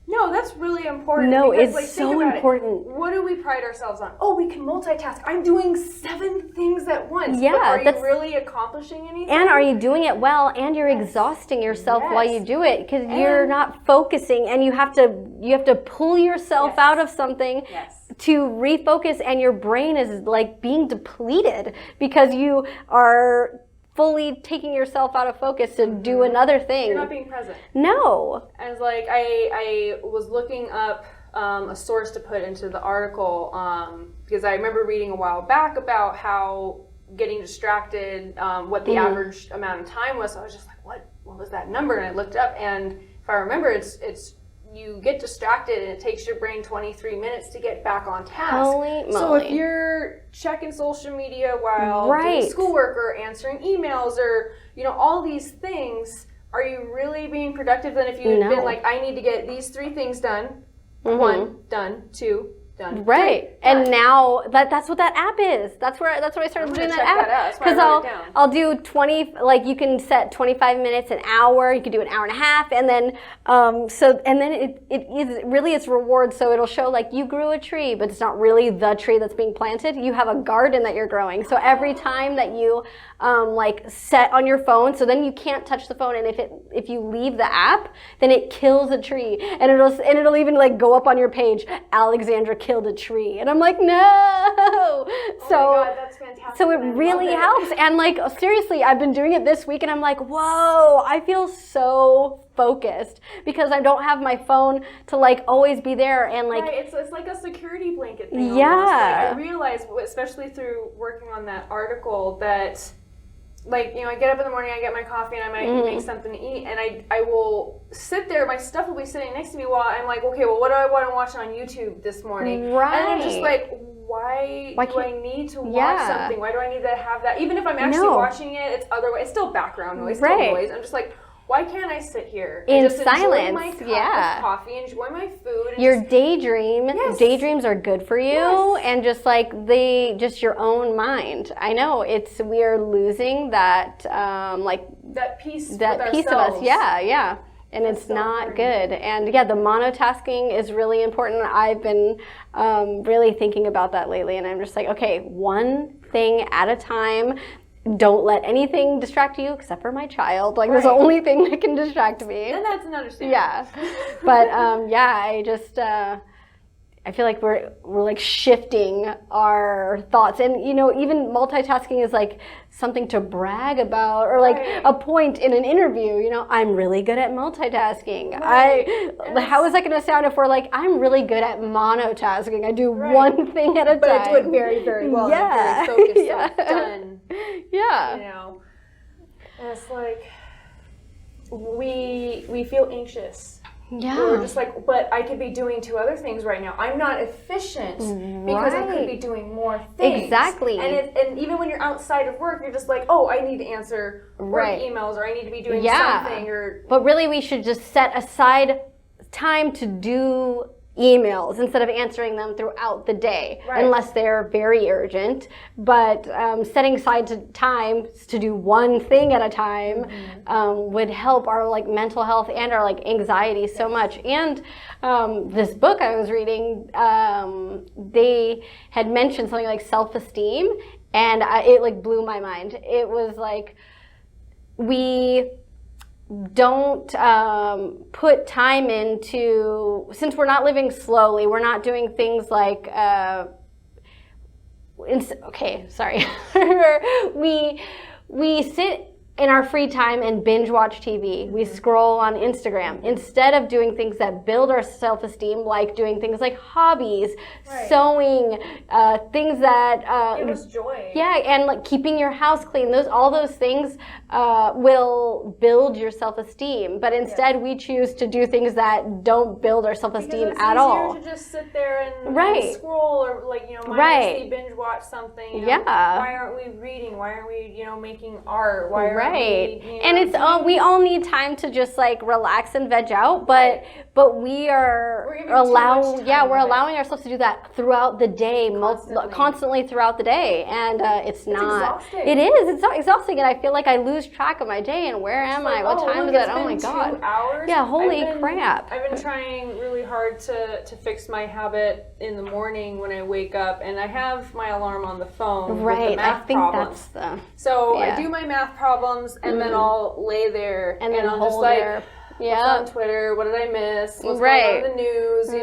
no, that's really important. No, because, it's like, so important. What do we pride ourselves on? Oh, we can multitask. I'm doing 7 things at once. Yeah, but are you really accomplishing anything? And are you doing it well? And you're exhausting yourself while you do it because you're not focusing, and you have to pull yourself out of something to refocus, and your brain is like being depleted because you are fully taking yourself out of focus to do another thing. You're not being present. No. I was like, I was looking up a source to put into the article because I remember reading a while back about how getting distracted, what the average amount of time was. So I was just like, what was that number? And I looked it up, and if I remember, it's you get distracted and it takes your brain 23 minutes to get back on task. Holy moly. So if you're checking social media while doing schoolwork or answering emails or, all these things, are you really being productive? Then if you've been like, I need to get these 3 things done, 1, done, 2, done. Right. 3, and now that's what that app is. That's what I started doing that app. Because I'll do 20, like you can set 25 minutes, an hour, you can do an hour and a half, and then it's rewards. So it'll show like you grew a tree, but it's not really the tree that's being planted. You have a garden that you're growing. So every time that you like set on your phone, so then you can't touch the phone, and if you leave the app, then it kills a tree, and it'll even like go up on your page, Alexandra killed a tree, and I'm like, no. Oh so my God, that's fantastic. So it really helps, and like seriously, I've been doing it this week, and I'm like, whoa, I feel so focused because I don't have my phone to like always be there, and like it's like a security blanket thing. Yeah. Like, I realized, especially through working on that article, that like, I get up in the morning, I get my coffee, and I might make something to eat, and I will sit there, my stuff will be sitting next to me while I'm like, okay, well, what do I want to watch on YouTube this morning? Right. And I'm just like, why do I need to watch something? Why do I need to have that? Even if I'm actually watching it, it's still background noise, still noise. I'm just like, why can't I sit here in and just silence? Enjoy my cup of coffee, enjoy my food. And daydream. Yes. Daydreams are good for you, and just like just your own mind. I know we are losing that like that piece of us. Yeah. And it's not good. And the monotasking is really important. I've been really thinking about that lately, and I'm just like, okay, one thing at a time. Don't let anything distract you except for my child. Like, that's the only thing that can distract me. And that's an understanding. Yeah. But, I just, I feel like we're like shifting our thoughts. And, even multitasking is like something to brag about, or like a point in an interview, I'm really good at multitasking. How is that going to sound if we're like, I'm really good at monotasking. I do one thing at a time. But I do it very, very well. I'm very focused, so done. Yeah. And it's like, we feel anxious. Yeah. We're just like, but I could be doing 2 other things right now. I'm not efficient because I could be doing more things. Exactly. And even when you're outside of work, you're just like, oh, I need to answer work emails, or I need to be doing something. But really, we should just set aside time to do emails instead of answering them throughout the day, unless they're very urgent. But setting aside time to do one thing at a time would help our like mental health and our like anxiety so much. And this book I was reading, they had mentioned something like self-esteem, and it like blew my mind. It was like, we don't put time into, since we're not living slowly, we're not doing things like we sit in our free time and binge watch TV. We scroll on Instagram instead of doing things that build our self-esteem, like doing things like hobbies, sewing, things that give us joy. Yeah, and like keeping your house clean. All those things will build your self-esteem. But instead, we choose to do things that don't build our self-esteem at all. It's easier to just sit there and scroll or mindlessly binge watch something. Why aren't we reading? Why aren't we making art? Why aren't we, and it's we all need time to just like relax and veg out, but we are allowing ourselves to do that throughout the day, constantly throughout the day, and it's not exhausting. It is. It's not exhausting, and I feel like I lose track of my day and where am I? What time is it? Oh my god! 2 hours. Yeah, holy crap! I've been trying really hard to fix my habit in the morning when I wake up, and I have my alarm on the phone. Right, with the math I think problems. that's I do my math problems, and then I'll lay there and then I'm hold just like, there. what's on Twitter? What did I miss? What's going on in the news? And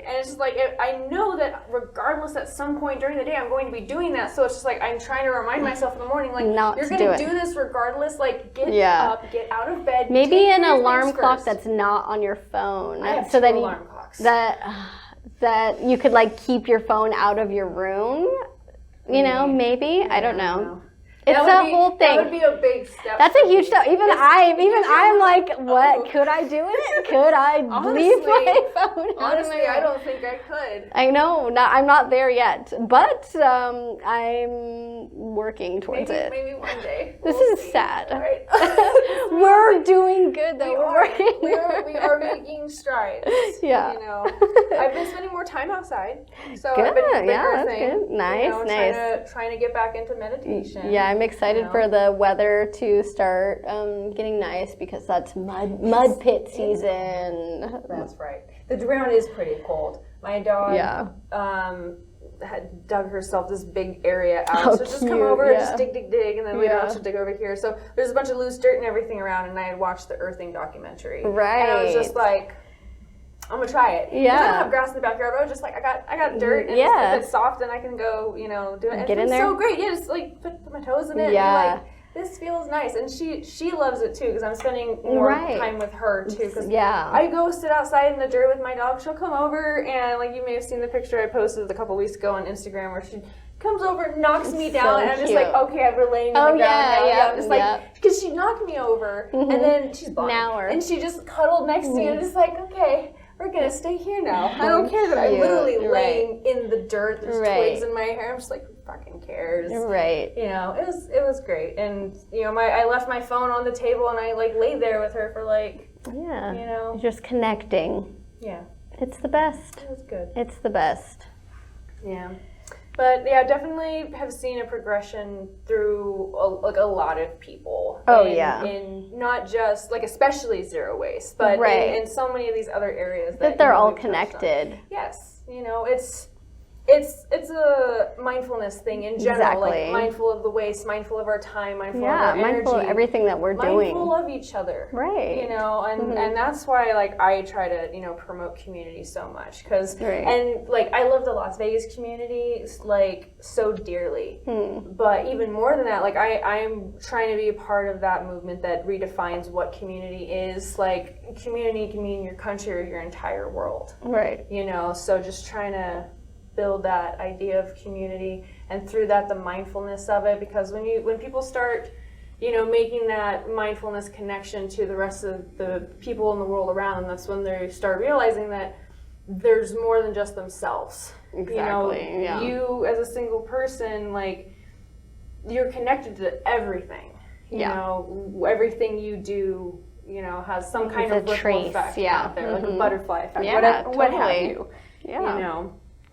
it's just like I know that regardless, at some point during the day, I'm going to be doing that. So it's just like I'm trying to remind myself in the morning, like you're going to do this regardless. Like get up, get out of bed. Maybe an alarm clock that's not on your phone, I have so two alarm clocks. that you could like keep your phone out of your room. Maybe I don't know. It's a whole thing. That would be a big step. That's a huge step. Even I'm like, what? Could I do it? Could I leave my phone? Honestly, I don't think I could. I know. I'm not there yet, but I'm working towards it. Maybe one day. This is sad. Right. We're doing good though. We are making strides. Yeah. I've been spending more time outside. So good. I've been That's good. Nice. Trying to get back into meditation. Yeah, I'm excited for the weather to start getting nice because that's mud pit season. That's right. The ground is pretty cold. My dog had dug herself this big area out. So just come over and just dig, and then later on she'll dig over here. So there's a bunch of loose dirt and everything around, and I had watched the earthing documentary. Right. And I was just like, I'm gonna try it. Yeah. I don't have grass in the backyard, but I was just like, I got dirt, and if it's soft, then I can go, do it. And get in there. So great. Yeah, just like put my toes in it. Yeah. And like, this feels nice, and she loves it too because I'm spending more time with her too. Because I go sit outside in the dirt with my dog. She'll come over, and like you may have seen the picture I posted a couple weeks ago on Instagram where she comes over and knocks me down, and I'm just like, okay, I've been laying in the ground now. I'm just like, because she knocked me over, and then she's gone, and she just cuddled next to me, and I'm just like, okay, we're gonna stay here now. I don't care that I'm literally laying in the dirt. There's twigs in my hair. I'm just like, who fucking cares? Right. It was great, and I left my phone on the table, and I like laid there with her for like, just connecting. Yeah. It's the best. It was good. It's the best. Yeah. But yeah, definitely have seen a progression through a lot of people. In not just especially zero waste, but in so many of these other areas that they're all connected. Yes, it's a mindfulness thing in general. Like mindful of the waste, mindful of our time, mindful of our energy, mindful of everything that we're doing, mindful of each other. Right. And that's why I try to promote community so much because I love the Las Vegas community so dearly. But even more than that, I'm trying to be a part of that movement that redefines what community is. Like community can mean your country or your entire world. Right. So just trying to build that idea of community, and through that the mindfulness of it, because when people start making that mindfulness connection to the rest of the people in the world around them, that's when they start realizing that there's more than just themselves. Exactly. You as a single person, you're connected to everything. Everything you do has some kind of ripple effect out there, like a butterfly effect, what have you.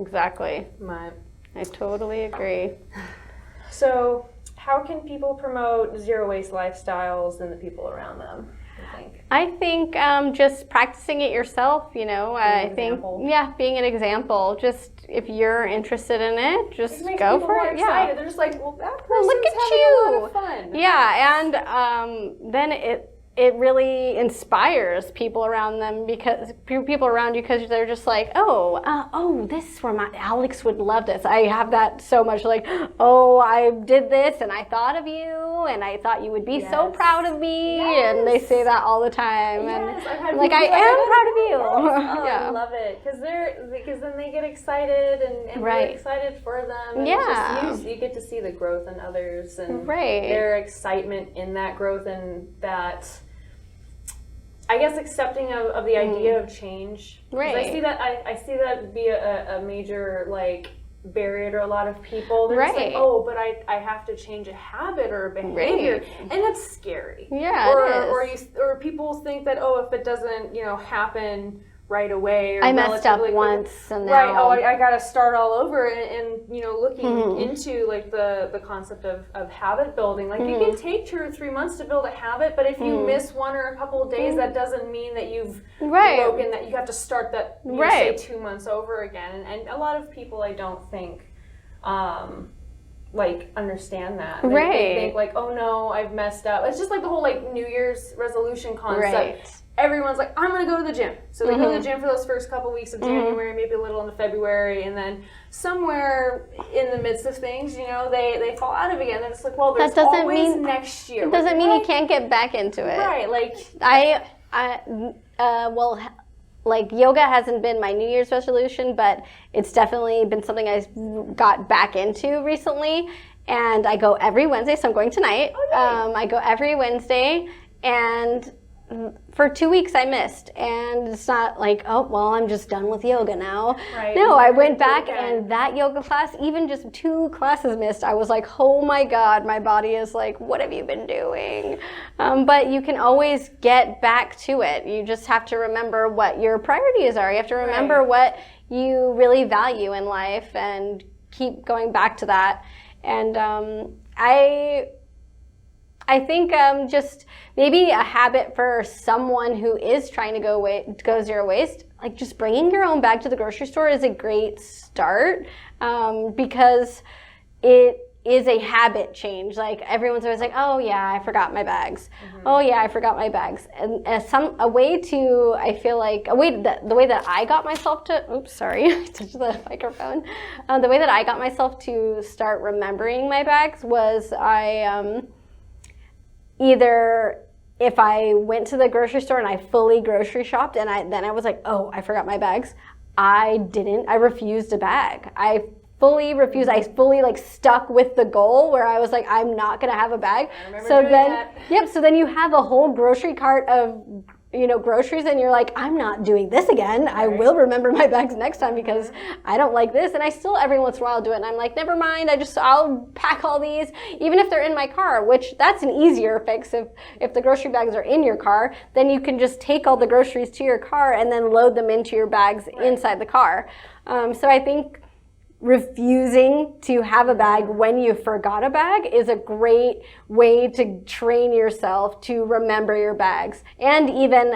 Exactly. I totally agree. So, how can people promote zero waste lifestyles and the people around them, you think? I think just practicing it yourself, being an example. Just if you're interested in it, just go for it. Excited. They're just like, well, that person's look at having you. a lot of fun. Yeah, and then it really inspires people around them, because people around you, because they're just like, this is where Alex would love this. I have that so much, like, oh, I did this and I thought of you and I thought you would be so proud of me. And they say that all the time. Yes, and I'm like, I am proud of you. Oh, I love it, because then they get excited and we're excited for them. And it's just, you get to see the growth in others and their excitement in that growth, and that, I guess, accepting of the idea of change. Right. I see that be a major, like, barrier to a lot of people. They're just like, oh, but I have to change a habit or a behavior, and that's scary. Yeah, it is. Or people think that, oh, if it doesn't, happen right away, or I messed up once, and now I got to start all over, and looking into, like, the concept of habit building. Like, it can take 2 or 3 months to build a habit, but if you miss one or a couple of days, that doesn't mean that you've broken, that you have to start that, say, 2 months over again. And a lot of people, I don't think, like, understand that. They think, like, oh no, I've messed up. It's just like the whole, like, New Year's resolution concept. Everyone's like, I'm going to go to the gym. So they go to the gym for those first couple weeks of January, maybe a little into February, and then somewhere in the midst of things, they fall out of it again. And it's like, well, there's always next year. It doesn't mean you can't get back into it. Right. Like, like, yoga hasn't been my New Year's resolution, but it's definitely been something I got back into recently. And I go every Wednesday, so I'm going tonight. I go every Wednesday, and for 2 weeks I missed, and it's not like, oh, well, I'm just done with yoga now. No, I went back, and that yoga class, even just 2 classes missed, I was like, oh my God, my body is like, what have you been doing? But you can always get back to it. You just have to remember what your priorities are. You have to remember what you really value in life and keep going back to that. And I think just maybe a habit for someone who is trying to go zero waste, like, just bringing your own bag to the grocery store is a great start, because it is a habit change. Like, everyone's always like, oh yeah, I forgot my bags. Oh yeah, I forgot my bags. And the way that I got myself to, oops, sorry, I touched the microphone. The way that I got myself to start remembering my bags was either if I went to the grocery store and I fully grocery shopped, and then I was like, oh, I forgot my bags. I refused a bag. I fully refused. I fully, like, stuck with the goal where I was like, I'm not gonna have a bag. I remember doing that. So then you have a whole grocery cart of groceries, and you're like, I'm not doing this again. I will remember my bags next time, because I don't like this. And I still every once in a while do it, and I'm like, never mind, I'll pack all these, even if they're in my car, which that's an easier fix. If the grocery bags are in your car, then you can just take all the groceries to your car and then load them into your bags inside the car. So I think refusing to have a bag when you forgot a bag is a great way to train yourself to remember your bags. And even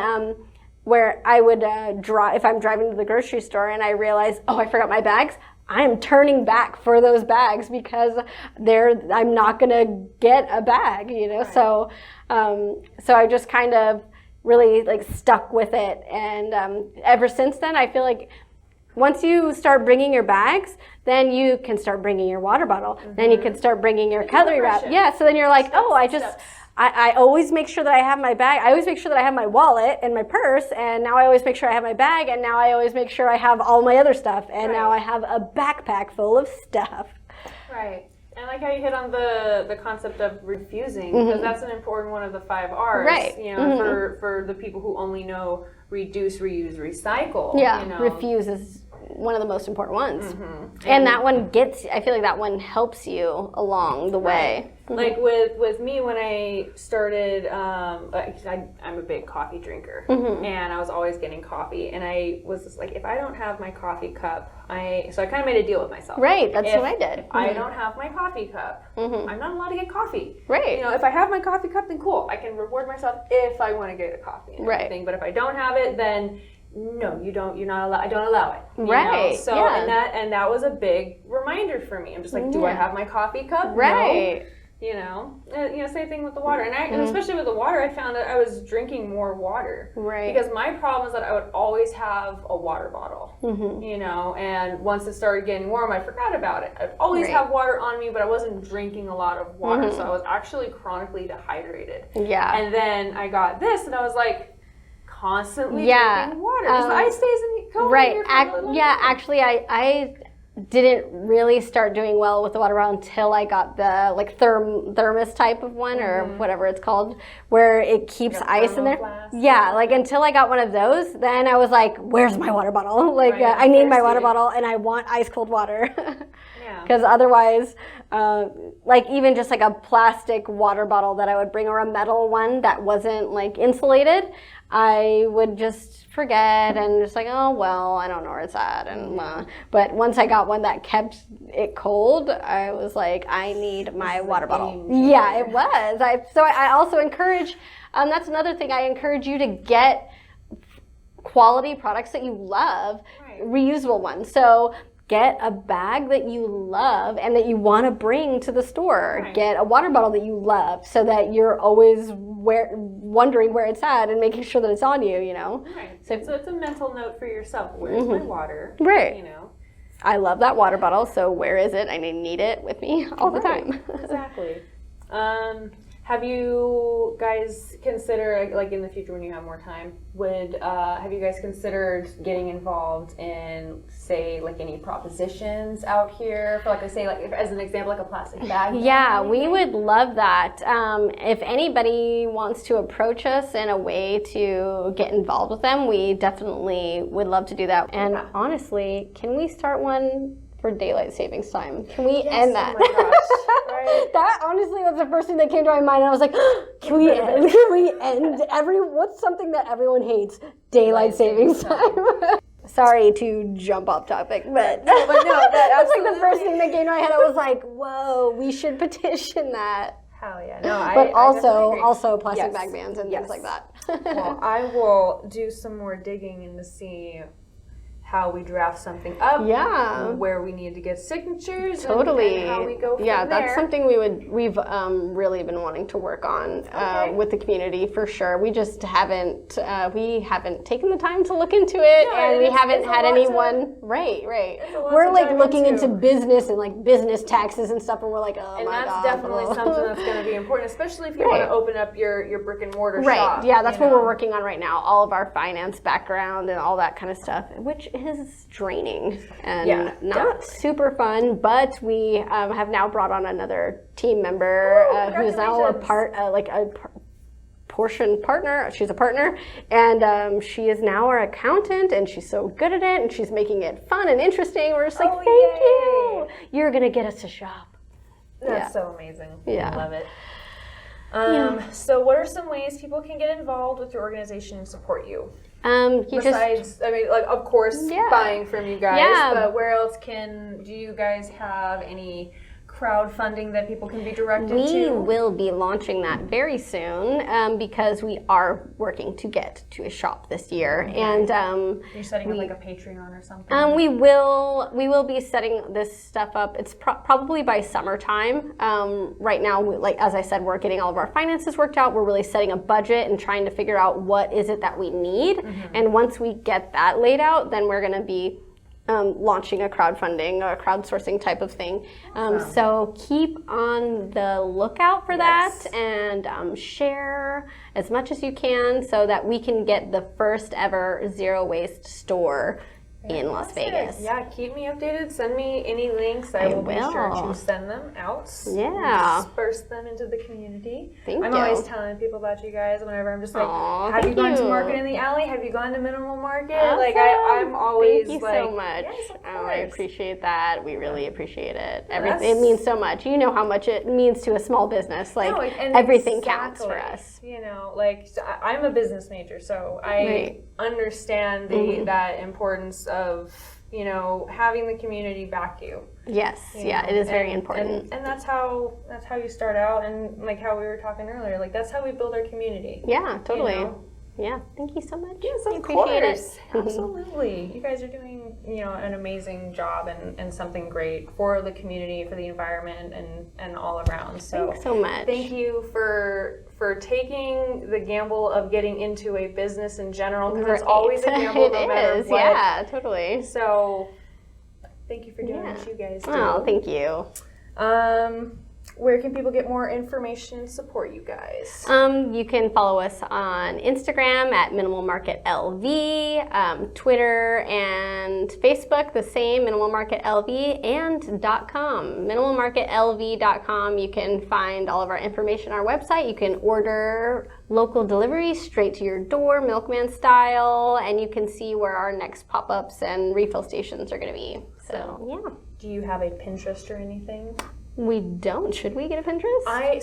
where I would if I'm driving to the grocery store and I realize, oh, I forgot my bags, I'm turning back for those bags, because I'm not gonna get a bag, So I just kind of really, like, stuck with it, and ever since then I feel like once you start bringing your bags, then you can start bringing your water bottle. Then you can start bringing your cutlery wrap. Yeah, so then you're like, I always make sure that I have my bag. I always make sure that I have my wallet and my purse, and now I always make sure I have my bag, and now I always make sure I have all my other stuff, and now I have a backpack full of stuff. Right. And I like how you hit on the concept of refusing, because that's an important one of the 5 R's. Right. For the people who only know reduce, reuse, recycle. Yeah, refuse is one of the most important ones. And that one I feel like that one helps you along the way. Like with me, when I started, I'm a big coffee drinker, and I was always getting coffee, and I was just like, if I don't have my coffee cup, so I kind of made a deal with myself. Right, that's what I did. I don't have my coffee cup, I'm not allowed to get coffee. Right. If I have my coffee cup, then cool, I can reward myself if I want to get a coffee and everything. But if I don't have it, then no, you don't. You're not allowed. I don't allow it. Right. So and that was a big reminder for me. I'm just like, do I have my coffee cup? Right. No. You know, same thing with the water, and especially with the water, I found that I was drinking more water, Right? Because my problem is that I would always have a water bottle, you know, and once it started getting warm, I forgot about it. I'd always have water on me, but I wasn't drinking a lot of water, so I was actually chronically dehydrated. Yeah. And then I got this, and I was like, constantly drinking water. Because the ice stays in the right. Actually, I didn't really start doing well with the water bottle until I got the like thermos type of one or whatever it's called, where it keeps ice in there. Flask. Yeah, like until I got one of those, then I was like, "Where's my water bottle? Like, I need my water bottle, and I want ice cold water." Because otherwise, like even just like a plastic water bottle that I would bring, or a metal one that wasn't like insulated, I would just forget and just like, oh well, I don't know where it's at. And but once I got one that kept it cold, I was like, I need my water bottle. Yeah, it was. I also encourage. That's another thing. I encourage you to get quality products that you love, reusable ones. So get a bag that you love and that you want to bring to the store. Get a water bottle that you love, so that you're always wondering where it's at and making sure that it's on you, you know? So it's a mental note for yourself. Where's my water? Right. You know? I love that water bottle, so where is it? I need it with me all the time. Exactly. Have you guys considered, like in the future when you have more time, have you guys considered getting involved in, say, like any propositions out here for, like I say, like as an example, like a plastic bag? Yeah, we would love that. If anybody wants to approach us in a way to get involved with them, we definitely would love to do that. And honestly, can we start one for daylight savings time? Can we end that? Oh my gosh. Right. That honestly was the first thing that came to my mind. And I was like, can we end what's something that everyone hates? Daylight savings time. Sorry to jump off topic, but no, that's like the first thing that came to my head. I was like, whoa, we should petition that. Hell yeah. No, but I also plastic bag bans and things like that. Well, I will do some more digging and to see how we draft something up, where we need to get signatures, and how we go from there. That's something we've really been wanting to work on with the community for sure. We just haven't taken the time to look into it, and we haven't had anyone. Right. We're like looking into business and like business taxes and stuff, and we're like, oh and my god. And that's definitely something that's going to be important, especially if you want to open up your brick and mortar shop. Yeah, that's what we're working on right now. All of our finance background and all that kind of stuff, which is draining and not super fun, but we have now brought on another team member who's now a portion partner. She's a partner, and she is now our accountant, and she's so good at it, and she's making it fun and interesting. We're just like, thank you. You're gonna get us to shop. That's so amazing. Yeah, I love it. So what are some ways people can get involved with your organization and support you? Besides, of course, buying from you guys, but where else do you guys have any crowdfunding that people can be directed to? We will be launching that very soon because we are working to get to a shop this year. And you're setting up like a Patreon or something? We will be setting this stuff up. It's probably by summertime. Right now, like as I said, we're getting all of our finances worked out. We're really setting a budget and trying to figure out what is it that we need. And once we get that laid out, then we're going to be launching a crowdfunding or a crowdsourcing type of thing. So keep on the lookout for that, and share as much as you can so that we can get the first ever zero waste store in Las Vegas. Yeah, keep me updated. Send me any links. I will be sure to send them out. Yeah. Disperse them into the community. Thank I'm you. always telling people about you guys whenever I'm just like, have you gone to Market in the Alley? Have you gone to Minimal Market? Awesome. Like I'm always Thank you like, so much. Yes, of course. I appreciate that. We really appreciate it. It means so much. You know how much it means to a small business. Like everything counts for us. You know, like I'm a business major, so I understand that importance of, you know, having the community back you. Yes, it is very important. And that's how you start out, and like how we were talking earlier, like that's how we build our community. Yeah, totally. You know? Yeah, thank you so much. Yes, of appreciate course. it. Absolutely. You guys are doing an amazing job and something great for the community, for the environment, and all around. So thanks so much. Thank you for taking the gamble of getting into a business in general, because it's always a gamble no matter what. Yeah, totally. So thank you for doing what you guys do. Oh, thank you. Where can people get more information and support you guys? You can follow us on Instagram at Minimal Market LV, Twitter and Facebook, the same, Minimal Market LV, and .com. MinimalMarketLV.com. You can find all of our information on our website. You can order local delivery straight to your door, milkman style, and you can see where our next pop-ups and refill stations are going to be. So, yeah. Do you have a Pinterest or anything? We don't. Should we get a Pinterest? I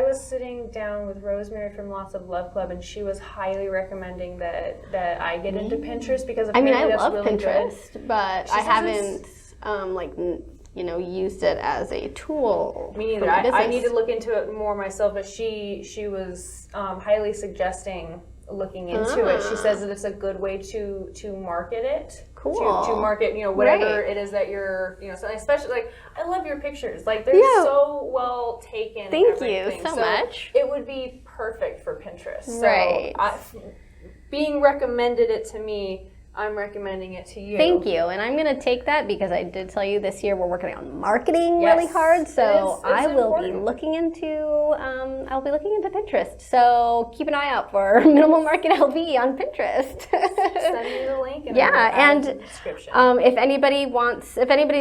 was sitting down with Rosemary from Lots of Love Club, and she was highly recommending that I get into Pinterest, because I that's love really Pinterest, good. but I haven't used it as a tool. Me neither. I need to look into it more myself, but she was highly suggesting looking into it. She says that it's a good way to market it. Cool. To market, whatever it is that you're, so especially, like, I love your pictures. Like, they're so well taken. Thank you so much. It would be perfect for Pinterest. Right. So being recommended it to me, I'm recommending it to you. Thank you. And I'm going to take that, because I did tell you this year we're working on marketing really hard. So I will be looking into Pinterest. So keep an eye out for Minimal Market LV on Pinterest. Send me the link. And and the description. if anybody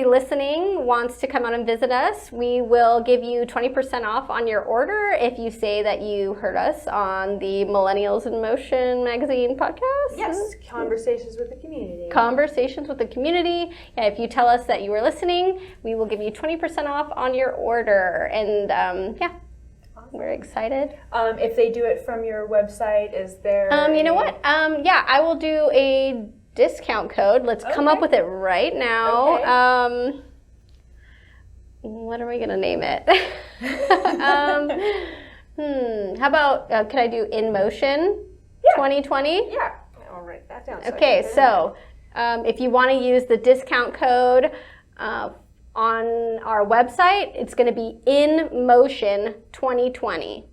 listening wants to come out and visit us, we will give you 20% off on your order if you say that you heard us on the Millennials in Motion magazine podcast. Yes, Conversations with the Community. Conversations with the Community. Yeah, if you tell us that you were listening, we will give you 20% off on your order. And we're excited. If they do it from your website, is there... you know what? I will do a discount code. Let's come up with it right now. Okay. What are we going to name it? How about, could I do In Motion 2020? Yeah. I'll write that down. Okay, so if you want to use the discount code on our website, it's going to be In Motion 2020.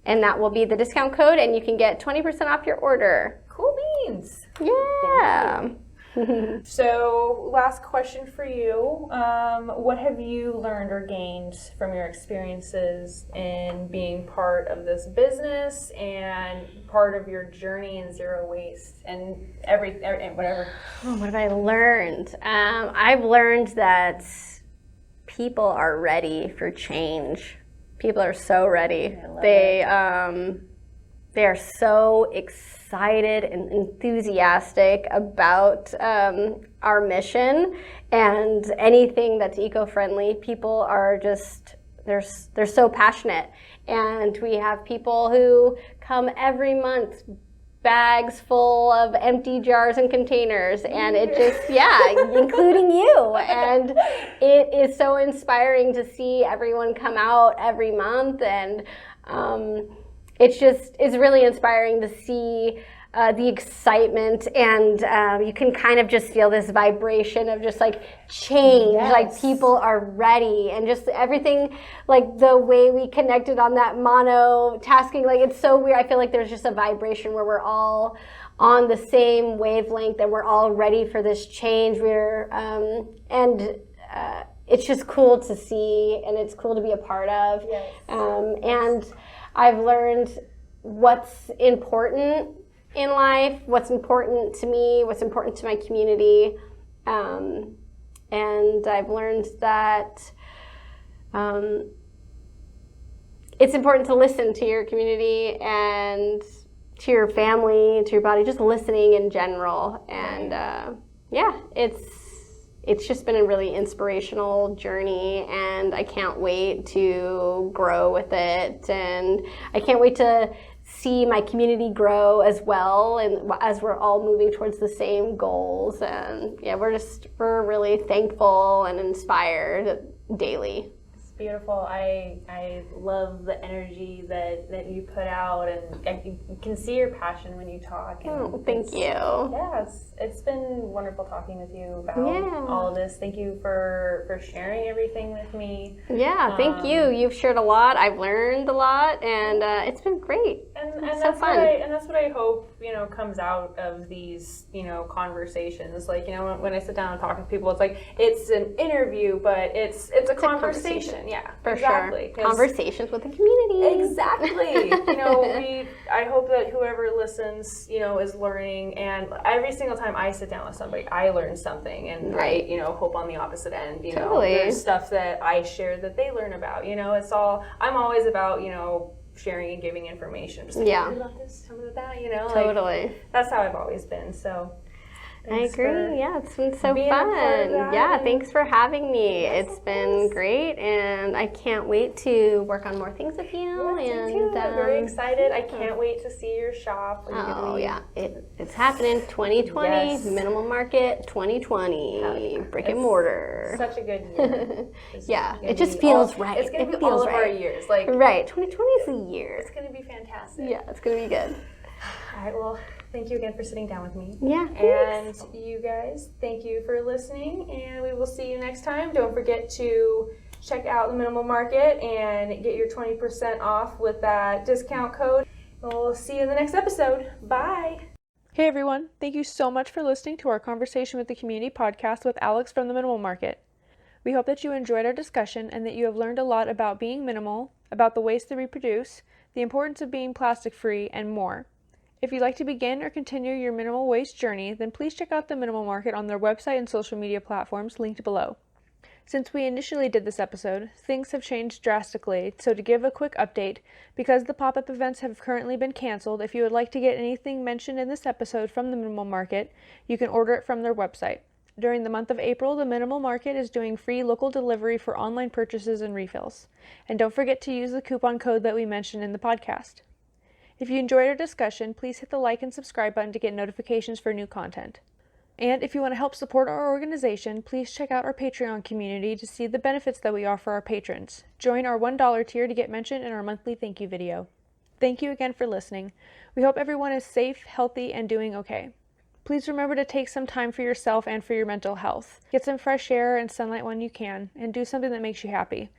And that will be the discount code, and you can get 20% off your order. Cool beans. Yeah. So, last question for you. What have you learned or gained from your experiences in being part of this business and part of your journey in zero waste and whatever? Oh, what have I learned? I've learned that people are ready for change. People are so ready. They are so excited and enthusiastic about our mission and anything that's eco-friendly. People are just, they're so passionate. And we have people who come every month, bags full of empty jars and containers, and it just, including you. And it is so inspiring to see everyone come out every month, and it's really inspiring to see the excitement, and you can kind of just feel this vibration of just like change, like people are ready, and just everything, like the way we connected on that mono tasking, like it's so weird. I feel like there's just a vibration where we're all on the same wavelength and we're all ready for this change. It's just cool to see, and it's cool to be a part of. And I've learned what's important in life, what's important to me, what's important to my community. And I've learned that it's important to listen to your community and to your family, to your body, just listening in general. And it's just been a really inspirational journey, and I can't wait to grow with it, and I can't wait to see my community grow as well, and as we're all moving towards the same goals. And we're really thankful and inspired daily. beautiful. I love the energy that you put out, and you can see your passion when you talk. And Thank you. Yeah, it's been wonderful talking with you about all of this. Thank you for sharing everything with me. Yeah, thank you. You've shared a lot. I've learned a lot, and it's been great. And It's that's so fun. that's what I hope comes out of these conversations. Like when I sit down and talk to people, it's like it's an interview, but it's a conversation. Yeah, For exactly. sure. Conversations with the community. Exactly. I hope that whoever listens, is learning, and every single time I sit down with somebody, I learn something, and Right. I, hope on the opposite end, Totally. there's stuff that I share that they learn about. I'm always about, sharing and giving information. Just like, Yeah. tell me about this, tell me about that, Totally. That's how I've always been. So I agree. Yeah, it's been so being a part of fun. that. Yeah, thanks for having me. Yes, It's of been course. great, and I can't wait to work on more things with you. Yes, and me too. I'm very excited. I can't wait to see your shop. Are you gonna Oh be- yeah, it's happening. 2020 Yes. Minimal Market 2020 Hell yeah. brick and It's mortar. Such a good year. Yeah, gonna it just be feels all- right. It's gonna It be feels all of our right. years. Like Right, 2020 is the year. it's gonna be fantastic. Yeah, it's gonna be good. All right. Well, thank you again for sitting down with me. Yeah, And thanks. you guys, thank you for listening, and we will see you next time. Don't forget to check out the Minimal Market and get your 20% off with that discount code. We'll see you in the next episode. Bye. Hey everyone, thank you so much for listening to our Conversation with the Community podcast with Alex from the Minimal Market. We hope that you enjoyed our discussion and that you have learned a lot about being minimal, about the waste that we produce, the importance of being plastic free, and more. If you'd like to begin or continue your minimal waste journey, then please check out the Minimal Market on their website and social media platforms linked below. Since we initially did this episode, things have changed drastically, so to give a quick update, because the pop-up events have currently been canceled, if you would like to get anything mentioned in this episode from the Minimal Market, you can order it from their website. During the month of April, the Minimal Market is doing free local delivery for online purchases and refills. And don't forget to use the coupon code that we mentioned in the podcast. If you enjoyed our discussion, please hit the like and subscribe button to get notifications for new content. And if you want to help support our organization, please check out our Patreon community to see the benefits that we offer our patrons. Join our $1 tier to get mentioned in our monthly thank you video. Thank you again for listening. We hope everyone is safe, healthy, and doing okay. Please remember to take some time for yourself and for your mental health. Get some fresh air and sunlight when you can, and do something that makes you happy.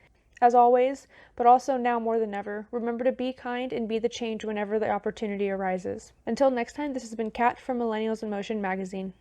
As always, but also now more than ever, remember to be kind and be the change whenever the opportunity arises. Until next time, this has been Kat from Millennials in Motion magazine.